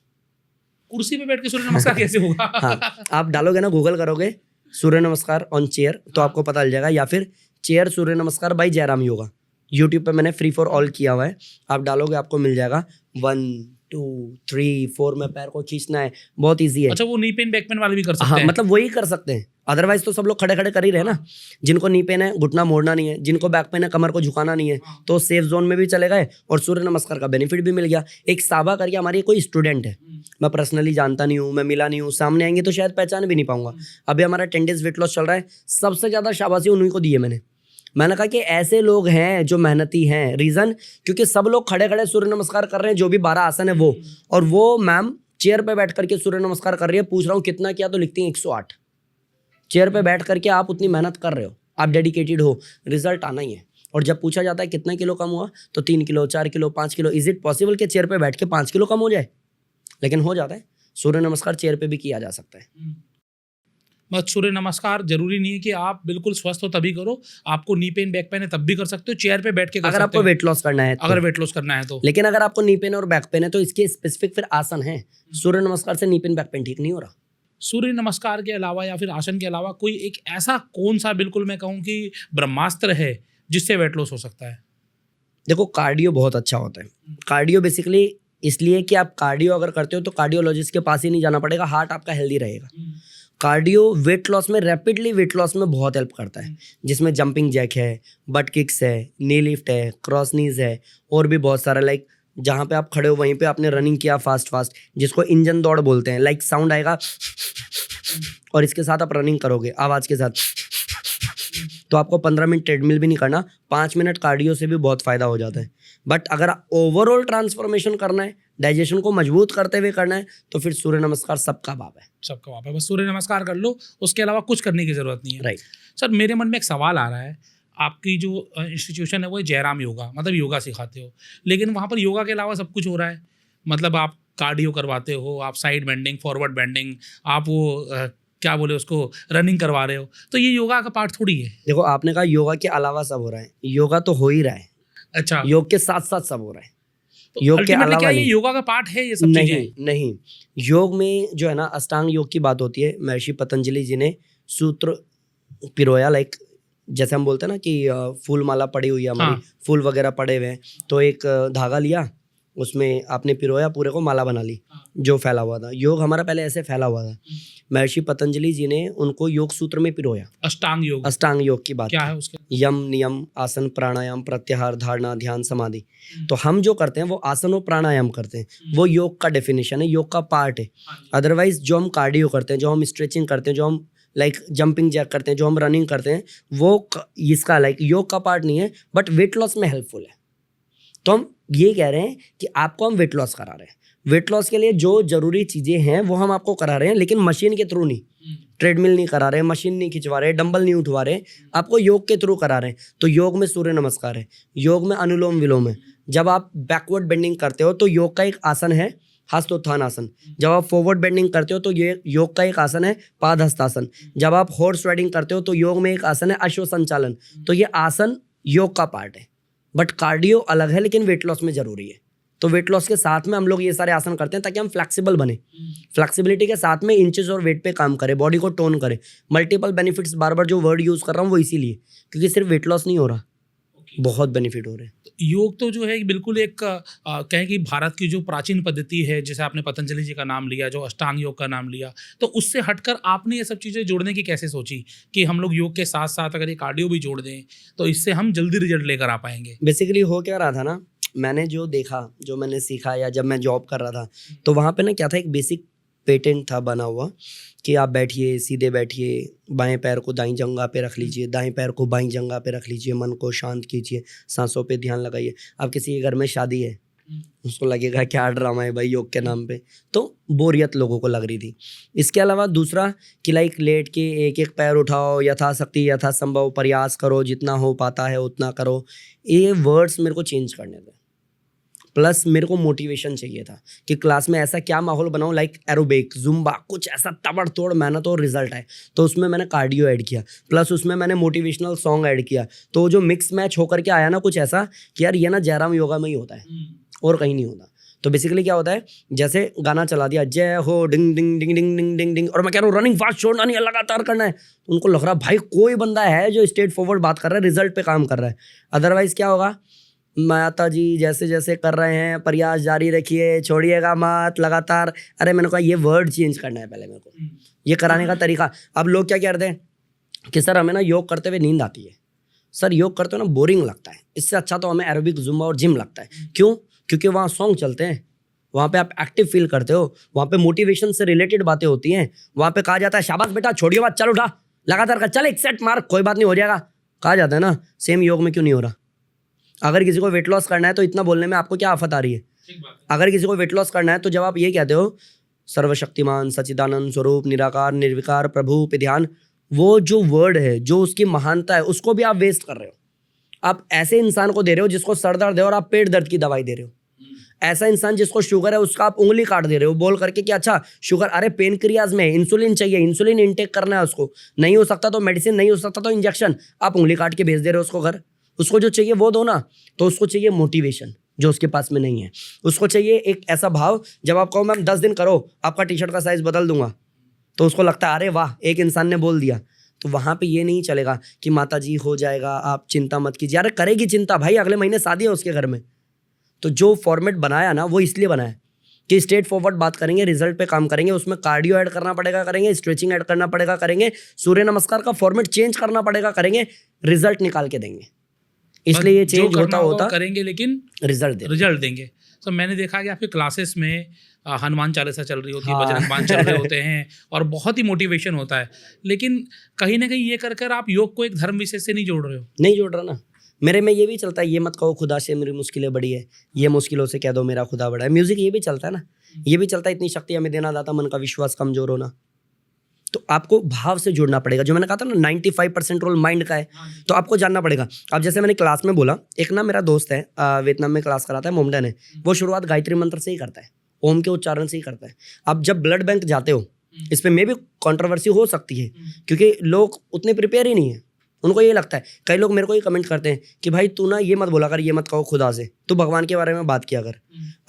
कुर्सी पे बैठ के सूर्य नमस्कार कैसे होगा? हाँ, आप डालोगे ना, गूगल करोगे सूर्य नमस्कार ऑन चेयर तो आपको पता चल जाएगा, या फिर चेयर सूर्य नमस्कार बाय जयराम योगा, यूट्यूब पे मैंने फ्री फॉर ऑल किया हुआ है, आप डालोगे आपको मिल जाएगा। 1 2 3 4 में पैर को खींचना है, बहुत ईजी है। अच्छा, वो नी पेन बैक पेन वाले भी कर सकते हाँ, हैं? मतलब वही कर सकते हैं, अदरवाइज तो सब लोग खड़े खड़े कर ही रहे ना। जिनको नी पेन है घुटना मोड़ना नहीं है, जिनको बैक पेन है कमर को झुकाना नहीं है, तो सेफ जोन में भी चले गए और सूर्य नमस्कार का बेनिफिट भी मिल गया। एक साबा करके हमारी कोई स्टूडेंट है, मैं पर्सनली जानता नहीं हूँ, मैं मिला नहीं हूँ, सामने आएंगे तो शायद पहचान भी नहीं पाऊंगा। अभी हमारा 10 डेज वेट लॉस चल रहा है, सबसे ज़्यादा शाबाशी उन्हीं को दी है मैंने कहा कि ऐसे लोग हैं जो मेहनती हैं। रीज़न क्योंकि सब लोग खड़े खड़े सूर्य नमस्कार कर रहे हैं, जो भी 12 आसन है वो, और वो मैम चेयर पे बैठ करके सूर्य नमस्कार कर रही है। पूछ रहा हूँ कितना किया, तो लिखती हैं 108। चेयर पे बैठ करके आप उतनी मेहनत कर रहे हो, आप डेडिकेटेड हो, रिजल्ट आना ही है। और जब पूछा जाता है कितना किलो कम हुआ, तो 3 kilo 4 kilo 5 kilo. Is it possible कि चेयर पे बैठ के 5 किलो कम हो जाए? लेकिन हो जाता है। सूर्य नमस्कार चेयर पे भी किया जा सकता है। बस सूर्य नमस्कार जरूरी नहीं है कि आप बिल्कुल स्वस्थ हो तभी करो, आपको नी पेन बैक पेन है तब भी कर सकते हो, चेयर पे बैठ के कर अगर सकते आपको हो वेट लॉस करना है तो। अगर वेट लॉस करना है तो। लेकिन अगर आपको नी पेन और बैक पेन है तो इसके स्पेसिफिक फिर आसन है। सूर्य नमस्कार से नी पेन बैक पेन ठीक नहीं हो रहा। सूर्य नमस्कार के अलावा या फिर आसन के अलावा कोई एक ऐसा कौन सा बिल्कुल मैं कहूँ कि ब्रह्मास्त्र है जिससे वेट लॉस हो सकता है? देखो, कार्डियो बहुत अच्छा होता है। कार्डियो बेसिकली इसलिए कि आप कार्डियो अगर करते हो तो कार्डियोलॉजिस्ट के पास ही नहीं जाना पड़ेगा, हार्ट आपका हेल्दी रहेगा। कार्डियो वेट लॉस में, रैपिडली वेट लॉस में बहुत हेल्प करता है, जिसमें जंपिंग जैक है, बट किक्स है, नी लिफ्ट है, क्रॉस नीज है, और भी बहुत सारा। लाइक जहाँ पे आप खड़े हो वहीं पे आपने रनिंग किया फास्ट, जिसको इंजन दौड़ बोलते हैं। लाइक साउंड आएगा और इसके साथ आप रनिंग करोगे आवाज़ के साथ, तो आपको 15 मिनट ट्रेडमिल भी नहीं करना, 5 मिनट कार्डियो से भी बहुत फ़ायदा हो जाता है। बट अगर ओवरऑल ट्रांसफॉर्मेशन करना है, डाइजेशन को मजबूत करते हुए करना है, तो फिर सूर्य नमस्कार सबका बाप है। सबका बाप है, बस सूर्य नमस्कार कर लो, उसके अलावा कुछ करने की ज़रूरत नहीं है। राइट। सर, मेरे मन में एक सवाल आ रहा है, आपकी जो इंस्टीट्यूशन है वो जयराम योगा, मतलब योगा सिखाते हो, लेकिन वहाँ पर योगा के अलावा सब कुछ हो रहा है। मतलब आप कार्डियो करवाते हो, आप साइड बेंडिंग, फॉरवर्ड बेंडिंग, आप वो क्या बोले उसको, रनिंग करवा रहे हो, तो ये योगा का पार्ट थोड़ी है। देखो, आपने कहा योगा के अलावा सब हो रहा है, योगा तो हो ही रहा है। अच्छा, योग के साथ साथ सब हो रहा है, तो योग के ultimately अलावा क्या ये नहीं। योगा का पार्ट है ये सब चीजें? नहीं, योग में जो है ना, अष्टांग योग की बात होती है। महर्षि पतंजलि जी ने सूत्र पिरोया, लाइक जैसे हम बोलते हैं ना कि फूल माला पड़ी हुई है हमारी, फूल वगैरह पड़े हुए हैं, तो एक धागा लिया, उसमें आपने पिरोया, पूरे को माला बना ली जो फैला हुआ था। योग हमारा पहले ऐसे फैला हुआ था, महर्षि पतंजलि जी ने उनको योग सूत्र में पिरोया। अष्टांग योग, अष्टांग योग की बात क्या है उसके? यम, नियम, आसन, प्राणायाम, प्रत्याहार, धारणा, ध्यान, समाधि। तो हम जो करते हैं वो आसन और प्राणायाम करते हैं, वो योग का डेफिनेशन है, योग का पार्ट है। अदरवाइज जो हम कार्डियो करते हैं, जो हम स्ट्रेचिंग करते हैं, जो हम लाइक जंपिंग जैक करते हैं, जो हम रनिंग करते हैं, वो इसका लाइक योग का पार्ट नहीं है, बट वेट लॉस में हेल्पफुल है। तो हम ये कह रहे हैं कि आपको हम वेट लॉस करा रहे हैं। वेट लॉस के लिए जो जरूरी चीज़ें हैं वो हम आपको करा रहे हैं, लेकिन मशीन के थ्रू नहीं। ट्रेडमिल नहीं करा रहे, मशीन नहीं खिंचवा रहे, डंबल नहीं उठवा रहे, आपको योग के थ्रू करा रहे हैं। तो योग में सूर्य नमस्कार है, योग में अनुलोम विलोम है। जब आप बैकवर्ड बेंडिंग करते हो तो योग का एक आसन है हस्तोत्थान आसन। जब आप फॉरवर्ड बेंडिंग करते हो तो ये योग का एक आसन है पाद हस्तासन। जब आप हॉर्स राइडिंग करते हो तो योग में एक आसन है अश्व संचालन। तो ये आसन योग का पार्ट है, बट कार्डियो अलग है, लेकिन वेट लॉस में जरूरी है। तो वेट लॉस के साथ में हम लोग ये सारे आसन करते हैं ताकि हम फ्लेक्सिबल बने, फ्लेक्सिबिलिटी के साथ में इंचेस और वेट पे काम करें, बॉडी को टोन करें। मल्टीपल बेनिफिट्स, बार बार जो वर्ड यूज़ कर रहा हूँ वो इसीलिए, क्योंकि सिर्फ वेट लॉस नहीं हो रहा, बहुत बेनिफिट हो रहे हैं। योग तो जो है बिल्कुल एक कहें कि भारत की जो प्राचीन पद्धति है, जैसे आपने पतंजलि जी का नाम लिया, जो अष्टांग योग का नाम लिया, तो उससे हटकर आपने ये सब चीज़ें जोड़ने की कैसे सोची कि हम लोग योग के साथ साथ अगर ये कार्डियो भी जोड़ दें तो इससे हम जल्दी रिजल्ट लेकर आ पाएंगे? बेसिकली हो क्या रहा था ना, मैंने जो देखा, जो मैंने सीखा, या जब मैं जॉब कर रहा था तो वहाँ पे ना क्या था, एक बेसिक पेटेंट था बना हुआ कि आप बैठिए, सीधे बैठिए, बाएं पैर को दाईं जंघा पे रख लीजिए, दाएं पैर को बाईं जंघा पे रख लीजिए, मन को शांत कीजिए, सांसों पे ध्यान लगाइए। अब किसी के घर में शादी है, उसको लगेगा क्या ड्रामा है भाई योग के नाम पे, तो बोरियत लोगों को लग रही थी। इसके अलावा दूसरा कि लाइक लेट के एक एक पैर उठाओ, यथाशक्ति यथासंभव प्रयास करो, जितना हो पाता है उतना करो, ये वर्ड्स मेरे को चेंज करने थे। प्लस मेरे को मोटिवेशन चाहिए था कि क्लास में ऐसा क्या माहौल बनाऊं, लाइक एरोबिक, जुम्बा, कुछ ऐसा तबड़तोड़ मेहनत और रिजल्ट है। तो उसमें मैंने कार्डियो ऐड किया, प्लस उसमें मैंने मोटिवेशनल सॉन्ग ऐड किया। तो जो मिक्स मैच होकर के आया ना कुछ ऐसा कि यार ये ना जयराम योगा में ही होता है और कहीं नहीं होता। तो बेसिकली क्या होता है, जैसे गाना चला दिया, जय हो डिंग डिंग डिंग डिंग डिंग डिंग डिंग, और मैं कह रहा हूँ रनिंग फास्ट छोड़ना नहीं है, लगातार करना है, तो उनको लग रहा भाई कोई बंदा है जो स्ट्रेट फॉरवर्ड बात कर रहा है, रिजल्ट पे काम कर रहा है। अदरवाइज क्या होगा, माता जी जैसे जैसे कर रहे हैं, प्रयास जारी रखिए, छोड़िएगा मत, लगातार। अरे मैंने कहा ये वर्ड चेंज करना है पहले मेरे को, ये कराने का तरीका। अब लोग क्या कहते हैं कि सर हमें ना योग करते हुए नींद आती है, सर योग करते हुए ना बोरिंग लगता है, इससे अच्छा तो हमें एरोबिक, जुम्बा और जिम लगता है। क्यों? क्योंकि वहाँ सॉन्ग चलते हैं, वहाँ पे आप एक्टिव फील करते हो, वहाँ पे मोटिवेशन से रिलेटेड बातें होती हैं, वहाँ पे कहा जाता है शाबाश बेटा छोड़िए बात, चल उठा, लगातार कर, चल एक सेट मार, कोई बात नहीं हो जाएगा, कहा जाता है ना। सेम योग में क्यों नहीं हो रहा? अगर किसी को वेट लॉस करना है तो इतना बोलने में आपको क्या आफत आ रही है? अगर किसी को वेट लॉस करना है तो जब आप ये कहते हो सर्वशक्तिमान सच्चिदानंद स्वरूप निराकार निर्विकार प्रभु पे ध्यान, वो जो वर्ड है, जो उसकी महानता है, उसको भी आप वेस्ट कर रहे हो। आप ऐसे इंसान को दे रहे हो जिसको सर दर्द है और आप पेट दर्द की दवाई दे रहे हो। ऐसा इंसान जिसको शुगर है उसका आप उंगली काट दे रहे हो बोल करके कि अच्छा शुगर, अरे पेनक्रियाज में इंसुलिन चाहिए, इंसुलिन इंटेक करना है उसको, नहीं हो सकता तो मेडिसिन, नहीं हो सकता तो इंजेक्शन, आप उंगली काट के भेज दे रहे हो उसको घर। उसको जो चाहिए वो दो ना। तो उसको चाहिए मोटिवेशन जो उसके पास में नहीं है, उसको चाहिए एक ऐसा भाव, जब आप कहो मैम 10 दिन करो आपका टी शर्ट का साइज बदल दूंगा, तो उसको लगता है अरे वाह एक इंसान ने बोल दिया। तो वहाँ पे ये नहीं चलेगा कि माता जी हो जाएगा, आप चिंता मत कीजिए। अरे करेगी चिंता भाई, अगले महीने शादी है उसके घर में। तो जो फॉर्मेट बनाया ना वो इसलिए बनाया कि स्ट्रेट फॉरवर्ड बात करेंगे, रिजल्ट पे काम करेंगे, उसमें कार्डियो ऐड करना पड़ेगा करेंगे, स्ट्रेचिंग ऐड करना पड़ेगा करेंगे, सूर्य नमस्कार का फॉर्मेट चेंज करना पड़ेगा करेंगे, रिजल्ट निकाल के देंगे। इसलिए ये चेंज होता करेंगे लेकिन रिजल्ट देंगे। तो मैंने देखा कि आपके क्लासेस में हनुमान चालीसा चल रही होती है, बजरंग बाण चल रहे होते हैं और बहुत ही मोटिवेशन होता है, लेकिन कहीं ना कहीं ये कर आप योग को एक धर्म विशेष से नहीं जोड़ रहे हो। नहीं जोड़ रहा ना, मेरे में ये भी चलता है, ये मत कहो खुदा से मेरी मुश्किलें बड़ी है, ये मुश्किलों से कह दो मेरा खुदा बड़ा है। म्यूजिक ये भी चलता है ना, ये भी चलता है, इतनी शक्ति हमें देना दाता मन का विश्वास कमजोर होना। तो आपको भाव से जुड़ना पड़ेगा। जो मैंने कहा था ना 95% रोल माइंड का है, तो आपको जानना पड़ेगा। अब जैसे मैंने क्लास में बोला, एक ना मेरा दोस्त है वियतनाम में क्लास कराता है, मोमडन है, वो शुरुआत गायत्री मंत्र से ही करता है, ओम के उच्चारण से ही करता है। अब जब ब्लड बैंक जाते हो, इस पर मे भी कंट्रोवर्सी हो सकती है क्योंकि लोग उतने प्रिपेयर ही नहीं है, उनको ये लगता है। कई लोग मेरे को ये कमेंट करते हैं कि भाई तू ना ये मत बोला कर, ये मत कहो खुदा से, तू भगवान के बारे में बात किया कर।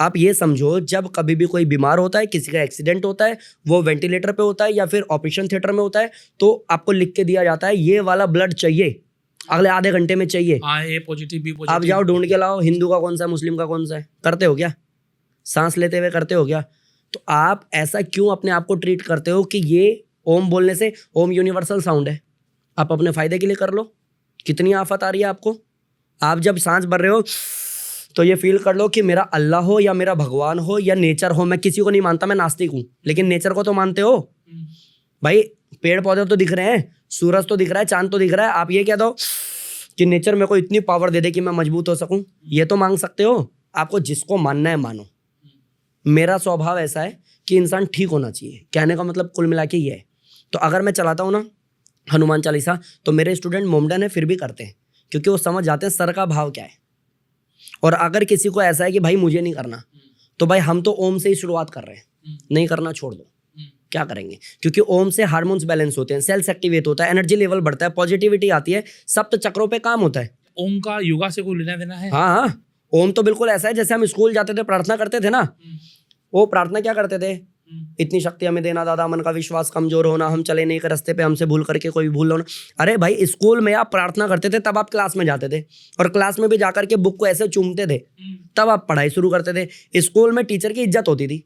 आप ये समझो, जब कभी भी कोई बीमार होता है, किसी का एक्सीडेंट होता है, वो वेंटिलेटर पे होता है या फिर ऑपरेशन थिएटर में होता है, तो आपको लिख के दिया जाता है ये वाला ब्लड चाहिए, अगले आधे घंटे में चाहिए, ए पॉजिटिव बी पॉजिटिव। आप जाओ ढूंढ के लाओ, हिंदू का कौन सा है, मुस्लिम का कौन सा है। करते हो क्या? सांस लेते हुए करते हो क्या? तो आप ऐसा क्यों अपने आप को ट्रीट करते हो कि ये ओम बोलने से, ओम यूनिवर्सल साउंड है, आप अपने फायदे के लिए कर लो। कितनी आफत आ रही है आपको। आप जब सांस भर रहे हो तो ये फील कर लो कि मेरा अल्लाह हो या मेरा भगवान हो या नेचर हो। मैं किसी को नहीं मानता, मैं नास्तिक हूँ, लेकिन नेचर को तो मानते हो भाई। पेड़ पौधे तो दिख रहे हैं, सूरज तो दिख रहा है, चांद तो दिख रहा है। आप ये कह दो कि नेचर मेरे को इतनी पावर दे दे कि मैं मजबूत हो सकूं, ये तो मांग सकते हो। आपको जिसको मानना है मानो। मेरा स्वभाव ऐसा है कि इंसान ठीक होना चाहिए, कहने का मतलब कुल मिला के ये है। तो अगर मैं चलाता हूँ ना हनुमान चालीसा, तो मेरे स्टूडेंट मोमडन है फिर भी करते हैं, क्योंकि वो समझ जाते हैं सर का भाव क्या है। और अगर किसी को ऐसा है कि भाई मुझे नहीं करना, तो भाई हम तो ओम से ही शुरुआत कर रहे हैं, नहीं करना छोड़ दो। क्या करेंगे? क्योंकि ओम से हार्मोन्स बैलेंस होते हैं, सेल्स एक्टिवेट होता है, एनर्जी लेवल बढ़ता है, पॉजिटिविटी आती है, सप्त चक्रों पे काम होता है। ओम का योगा से कोई लेना देना है? हाँ, ओम तो बिल्कुल ऐसा है जैसे हम स्कूल जाते थे, प्रार्थना करते थे ना, वो प्रार्थना क्या करते थे, इतनी शक्ति हमें देना दादा, मन का विश्वास कमजोर होना, हम चले नहीं के रास्ते पे, हमसे भूल करके कोई भूल होना। अरे भाई, स्कूल में आप प्रार्थना करते थे तब आप क्लास में जाते थे, और क्लास में भी जाकर के बुक को ऐसे चूमते थे तब आप पढ़ाई शुरू करते थे। स्कूल में टीचर की इज्जत होती थी,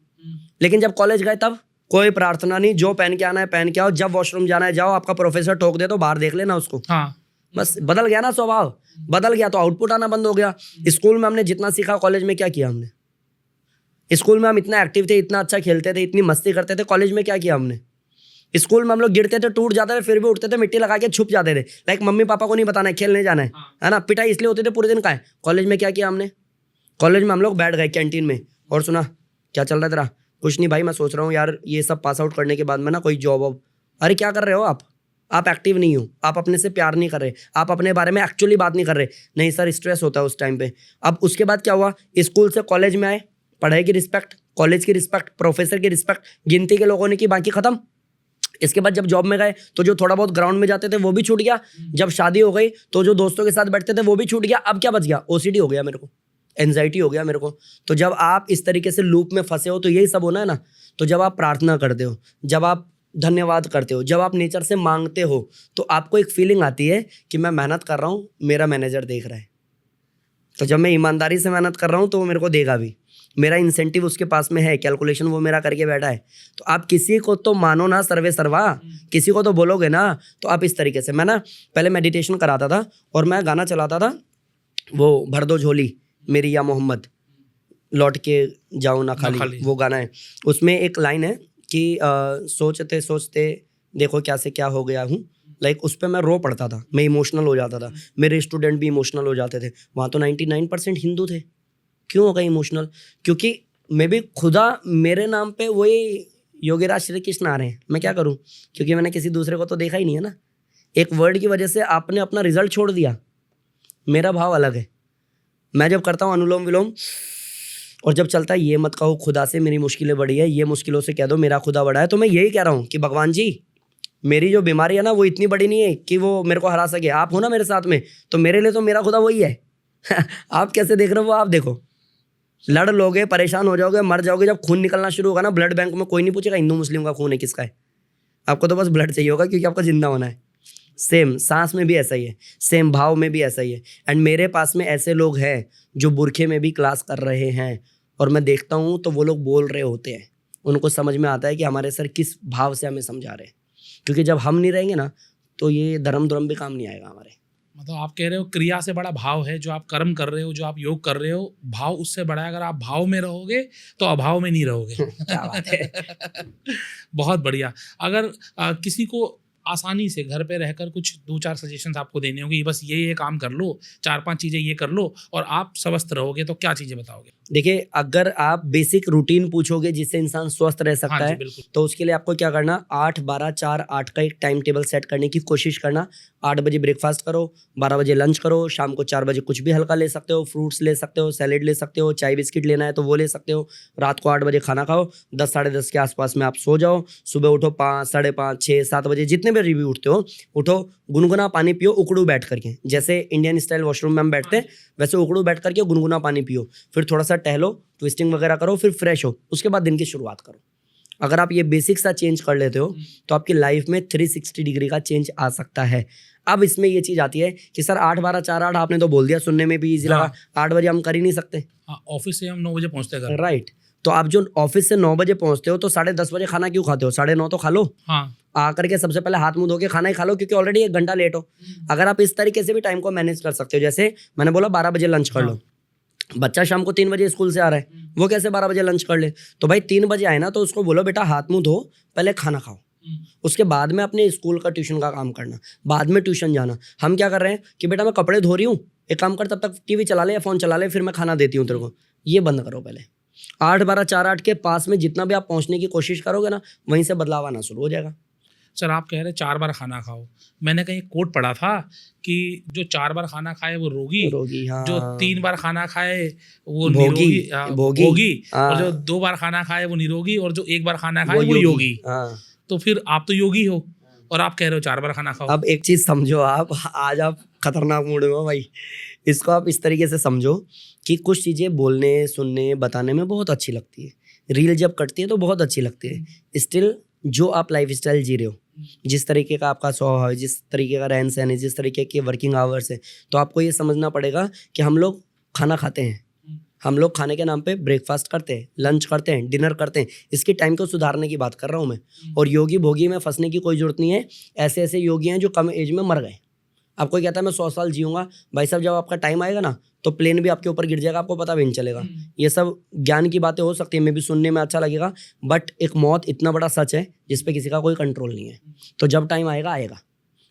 लेकिन जब कॉलेज गए तब कोई प्रार्थना नहीं, जो पहन के आना है पहन के आओ, जब वॉशरूम जाना है जाओ, आपका प्रोफेसर टोक दे तो बाहर देख लेना उसको। हाँ, बस बदल गया ना स्वभाव, बदल गया तो आउटपुट आना बंद हो गया। स्कूल में हमने जितना सीखा, कॉलेज में क्या किया हमने? स्कूल में हम इतना एक्टिव थे, इतना अच्छा खेलते थे, इतनी मस्ती करते थे, कॉलेज में क्या किया हमने? स्कूल में हम लोग गिरते थे, टूट जाते थे, फिर भी उठते थे, मिट्टी लगा के छुप जाते थे, लाइक मम्मी पापा को नहीं बताना है, खेलने जाना है ना। पिटाई इसलिए होती थी पूरे दिन का है। कॉलेज में क्या किया हमने? कॉलेज में हम लोग बैठ गए कैंटीन में और सुना क्या चल रहा है तेरा? कुछ नहीं भाई, मैं सोच रहा हूँ यार ये सब पास आउट करने के बाद में ना कोई जॉब वॉब। अरे क्या कर रहे हो आप एक्टिव नहीं हो, आप अपने से प्यार नहीं कर रहे, आप अपने बारे में एक्चुअली बात नहीं कर रहे। नहीं सर, स्ट्रेस होता है उस टाइम पे। अब उसके बाद क्या हुआ? स्कूल से कॉलेज में आए, पढ़ाई की रिस्पेक्ट, कॉलेज की रिस्पेक्ट, प्रोफेसर की रिस्पेक्ट, गिनती के लोगों ने की, बाकी खत्म। इसके बाद जब जॉब में गए तो जो थोड़ा बहुत ग्राउंड में जाते थे वो भी छूट गया। जब शादी हो गई तो जो दोस्तों के साथ बैठते थे वो भी छूट गया। अब क्या बच गया? ओसीडी हो गया मेरे को, एंजाइटी हो गया मेरे को। तो जब आप इस तरीके से लूप में फंसे हो तो यही सब होना है ना। तो जब आप प्रार्थना करते हो, जब आप धन्यवाद करते हो, जब आप नेचर से मांगते हो, तो आपको एक फीलिंग आती है कि मैं मेहनत कर रहा हूँ, मेरा मैनेजर देख रहा है। तो जब मैं ईमानदारी से मेहनत कर रहा हूँ तो वो मेरे को देगा भी, मेरा इंसेंटिव उसके पास में है, कैलकुलेशन वो मेरा करके बैठा है। तो आप किसी को तो मानो ना सर्वे सर्वा, किसी को तो बोलोगे ना। तो आप इस तरीके से, मैं ना पहले मेडिटेशन कराता था और मैं गाना चलाता था, वो भर दो झोली मेरी या मोहम्मद, लौट के जाऊँ ना खाली, वो गाना है। उसमें एक लाइन है कि सोचते सोचते देखो क्या से क्या हो गया हूँ, लाइक उस पर मैं रो पड़ता था, मैं इमोशनल हो जाता था, मेरे स्टूडेंट भी इमोशनल हो जाते थे। वहाँ तो 99% हिंदू थे। क्यों हो गए इमोशनल? क्योंकि मैं भी खुदा मेरे नाम पे वही योगीराज श्री कृष्ण आ रहे हैं, मैं क्या करूं? क्योंकि मैंने किसी दूसरे को तो देखा ही नहीं है ना। एक वर्ड की वजह से आपने अपना रिजल्ट छोड़ दिया। मेरा भाव अलग है। मैं जब करता हूँ अनुलोम विलोम और जब चलता है ये मत कहो खुदा से मेरी मुश्किलें बड़ी है, ये मुश्किलों से कह दो मेरा खुदा बड़ा है, तो मैं यही कह रहा हूँ कि भगवान जी मेरी जो बीमारी है ना वो इतनी बड़ी नहीं है कि वो मेरे को हरा सके। आप हो ना मेरे साथ में, तो मेरे लिए तो मेरा खुदा वही है। आप कैसे देख रहे हो वो आप देखो। लड़ लोगे, परेशान हो जाओगे, मर जाओगे। जब खून निकलना शुरू होगा ना ब्लड बैंक में, कोई नहीं पूछेगा हिंदू मुस्लिम का खून है किसका है, आपको तो बस ब्लड चाहिए होगा क्योंकि आपको जिंदा होना है। सेम सांस में भी ऐसा ही है, सेम भाव में भी ऐसा ही है। एंड मेरे पास में ऐसे लोग हैं जो बुरखे में भी क्लास कर रहे हैं और मैं देखता हूँ तो वो लोग बोल रहे होते हैं, उनको समझ में आता है कि हमारे सर किस भाव से हमें समझा रहे हैं। क्योंकि जब हम नहीं रहेंगे ना तो ये धर्म भी काम नहीं आएगा हमारे। मतलब आप कह रहे हो क्रिया से बड़ा भाव है। जो आप कर्म कर रहे हो, जो आप योग कर रहे हो, भाव उससे बड़ा है। अगर आप भाव में रहोगे तो अभाव में नहीं रहोगे। क्या बात है। बहुत बढ़िया। अगर किसी को आसानी से घर पे रहकर कुछ 2-4 सजेशंस आपको देने होंगे, बस ये काम कर लो, 4-5 चीज़ें ये कर लो और आप स्वस्थ रहोगे, तो क्या चीज़ें बताओगे? देखिए, अगर आप बेसिक रूटीन पूछोगे जिससे इंसान स्वस्थ रह सकता हाँ जी, है, बिल्कुल। तो उसके लिए आपको क्या करना, 8-12-4-8 का एक टाइम टेबल सेट करने की कोशिश करना। 8 बजे ब्रेकफास्ट करो, 12 बजे लंच करो, शाम को 4 बजे कुछ भी हल्का ले सकते हो, फ्रूट्स ले सकते हो, सैलेड ले सकते हो, चाय बिस्किट लेना है तो वो ले सकते हो। रात को 8 बजे खाना खाओ, 10-10:30 के आसपास में आप सो जाओ। सुबह उठो 5, 5:30, 6, 7 बजे, जितने बजे भी उठते हो उठो, गुनगुना पानी पियो उकड़ू बैठ करके। जैसे इंडियन स्टाइल वॉशरूम में हम बैठते हैं वैसे उकड़ू बैठ करके गुनगुना पानी पियो। फिर थोड़ा सा टहलो, ट्विस्टिंग वगैरह करो, फिर फ्रेश हो, उसके बाद दिन की शुरुआत करो। अगर आप ये बेसिक सा चेंज कर लेते हो तो आपकी लाइफ में 360 डिग्री का चेंज आ सकता है। अब इसमें ये चीज़ आती है कि सर 8-12-4-8 आपने तो बोल दिया, सुनने में भी इजी लगा। 8 बजे हम कर ही नहीं सकते। ऑफिस से हम 9 बजे पहुंचते हैं। राइट। तो आप जो ऑफिस से 9 बजे पहुंचते हो तो 10:30 बजे खाना क्यों खाते हो? 9:30 तो खा लो। हाँ, आकर के सबसे पहले हाथ मुंह धो के खाना ही खा लो, क्योंकि ऑलरेडी 1 घंटा लेट हो। अगर आप इस तरीके से भी टाइम को मैनेज कर सकते हो, जैसे मैंने बोला 12 बजे लंच कर लो। बच्चा शाम को 3 बजे स्कूल से आ रहा है, वो कैसे 12 बजे लंच कर ले? तो भाई 3 बजे आए ना तो उसको बोलो बेटा हाथ मुंह धो, पहले खाना खाओ, उसके बाद में अपने स्कूल का ट्यूशन का काम करना, बाद में ट्यूशन जाना। हम क्या कर रहे हैं कि बेटा मैं कपड़े धो रही हूँ, एक काम कर तब तक टीवी चला ले या फोन चला ले, फिर मैं खाना देती हूँ तेरे को। ये बंद करो पहले। 8-12-4-8 के पास में जितना भी आप पहुँचने की कोशिश करोगे ना, वहीं से बदलाव आना शुरू हो जाएगा। सर आप कह रहे 4 बार खाना खाओ। मैंने कहीं कोट पढ़ा था कि जो 4 बार खाना खाए वो रोगी, हाँ। जो 3 बार खाना खाए वो भोगी, भोगी, हाँ। और जो 2 बार खाना खाए वो निरोगी, और जो 1 बार खाना खाए वो योगी। हाँ। तो फिर आप तो योगी हो और आप कह रहे हो 4 बार खाना खाओ। अब एक चीज समझो, आप आज आप खतरनाक मूड में हो भाई। इसको आप इस तरीके से समझो कि कुछ चीजें बोलने, सुनने, बताने में बहुत अच्छी लगती है, रील जब कटती है तो बहुत अच्छी लगती है। स्टिल जो आप लाइफ स्टाइल जी रहे हो, जिस तरीके का आपका स्वभाव है, जिस तरीके का रहन सहन है, जिस तरीके के वर्किंग आवर्स है, तो आपको ये समझना पड़ेगा कि हम लोग खाना खाते हैं, हम लोग खाने के नाम पे ब्रेकफास्ट करते हैं, लंच करते हैं, डिनर करते हैं। इसकी टाइम को सुधारने की बात कर रहा हूँ मैं। और योगी भोगी में फंसने की कोई जरूरत नहीं है। ऐसे ऐसे योगी हैं जो कम एज में मर गए। आप कोई कहता है मैं 100 साल जीऊँगा, भाई साहब जब आपका टाइम आएगा ना तो प्लेन भी आपके ऊपर गिर जाएगा, आपको पता भी नहीं चलेगा। ये सब ज्ञान की बातें हो सकती है, मे भी सुनने में अच्छा लगेगा, बट एक मौत इतना बड़ा सच है जिस पे किसी का कोई कंट्रोल नहीं है। तो जब टाइम आएगा आएगा,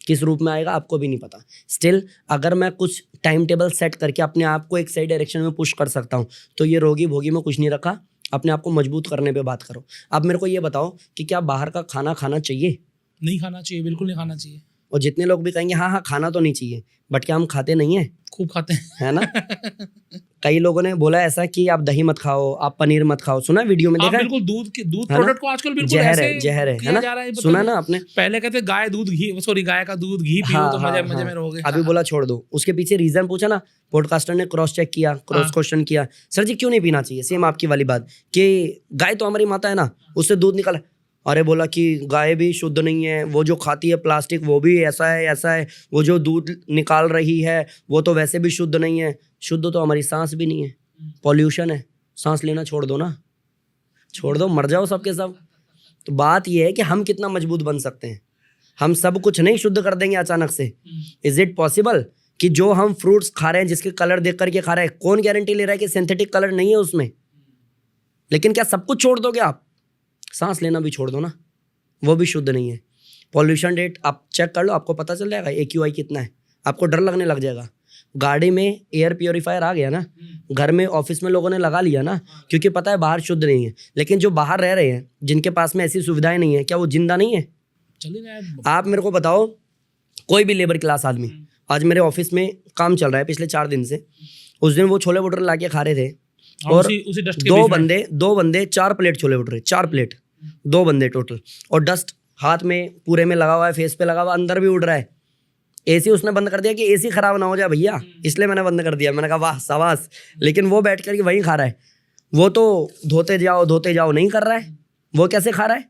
किस रूप में आएगा आपको भी नहीं पता। स्टिल अगर मैं कुछ टाइम टेबल सेट करके अपने आप को एक सही डायरेक्शन में पुश कर सकता हूँ, तो ये रोगी भोगी में कुछ नहीं रखा। अपने आप को मजबूत करने पे बात करो। अब मेरे को ये बताओ कि क्या बाहर का खाना खाना चाहिए? नहीं खाना चाहिए, बिल्कुल नहीं खाना चाहिए। और जितने लोग भी कहेंगे हाँ हाँ खाना तो नहीं चाहिए, बट क्या हम खाते नहीं है? खूब खाते हैं, है ना। कई लोगों ने बोला ऐसा कि आप दही मत खाओ, आप पनीर मत खाओ। सुना वीडियो में, देखा? बिल्कुल दूध है प्रोडक्ट ना? को आजकल बिल्कुल जहर है, ऐसे जहर है किया ना? जा रहा है। सुना ना आपने? पहले कहते गाय दूध घी, सॉरी गाय का दूध घी पियो तो मजे मजे में रहोगे। अभी बोला छोड़ दो। उसके पीछे रीजन पूछा ना, पॉडकास्टर ने क्रॉस चेक किया, क्रॉस क्वेश्चन किया, सर जी क्यों नहीं पीना चाहिए? सेम आपकी वाली बात कि गाय तो हमारी माता है ना, उससे दूध निकला। अरे बोला कि गाय भी शुद्ध नहीं है, वो जो खाती है प्लास्टिक वो भी ऐसा है, वो जो दूध निकाल रही है वो तो वैसे भी शुद्ध नहीं है। शुद्ध तो हमारी सांस भी नहीं है, पॉल्यूशन है। सांस लेना छोड़ दो ना, छोड़ दो, मर जाओ सबके सब। तो बात ये है कि हम कितना मजबूत बन सकते हैं। हम सब कुछ नहीं शुद्ध कर देंगे अचानक से। इज इट पॉसिबल कि जो हम फ्रूट्स खा रहे हैं, जिसके कलर देख करके खा रहे हैं, कौन गारंटी ले रहा है कि सिंथेटिक कलर नहीं है उसमें? लेकिन क्या सब कुछ छोड़ दोगे आप? सांस लेना भी छोड़ दो ना, वो भी शुद्ध नहीं है। पॉल्यूशन रेट आप चेक कर लो, आपको पता चल जाएगा AQI कितना है। आपको डर लगने लग जाएगा। गाड़ी में एयर प्योरीफायर आ गया ना, घर में ऑफिस में लोगों ने लगा लिया ना, क्योंकि पता है बाहर शुद्ध नहीं है। लेकिन जो बाहर रह रहे हैं, जिनके पास में ऐसी सुविधाएं नहीं है, क्या वो जिंदा नहीं है? चले जाए। आप मेरे को बताओ, कोई भी लेबर क्लास आदमी, आज मेरे ऑफिस में काम चल रहा है पिछले 4 दिन से, उस दिन वो छोले भटूरे ला के खा रहे थे और उसी डस्ट के दो बंदे 4 प्लेट छोले भटूरे, 4 प्लेट, 2 बंदे टोटल, और डस्ट हाथ में पूरे में लगा हुआ है, फेस पे लगा हुआ, अंदर भी उड़ रहा है। AC उसने बंद कर दिया कि AC खराब ना हो जाए भैया, इसलिए मैंने बंद कर दिया। मैंने कहा वाह शाबाश। लेकिन वो बैठ कर के वहीं खा रहा है। वो तो धोते जाओ नहीं कर रहा है, वो कैसे खा रहा है?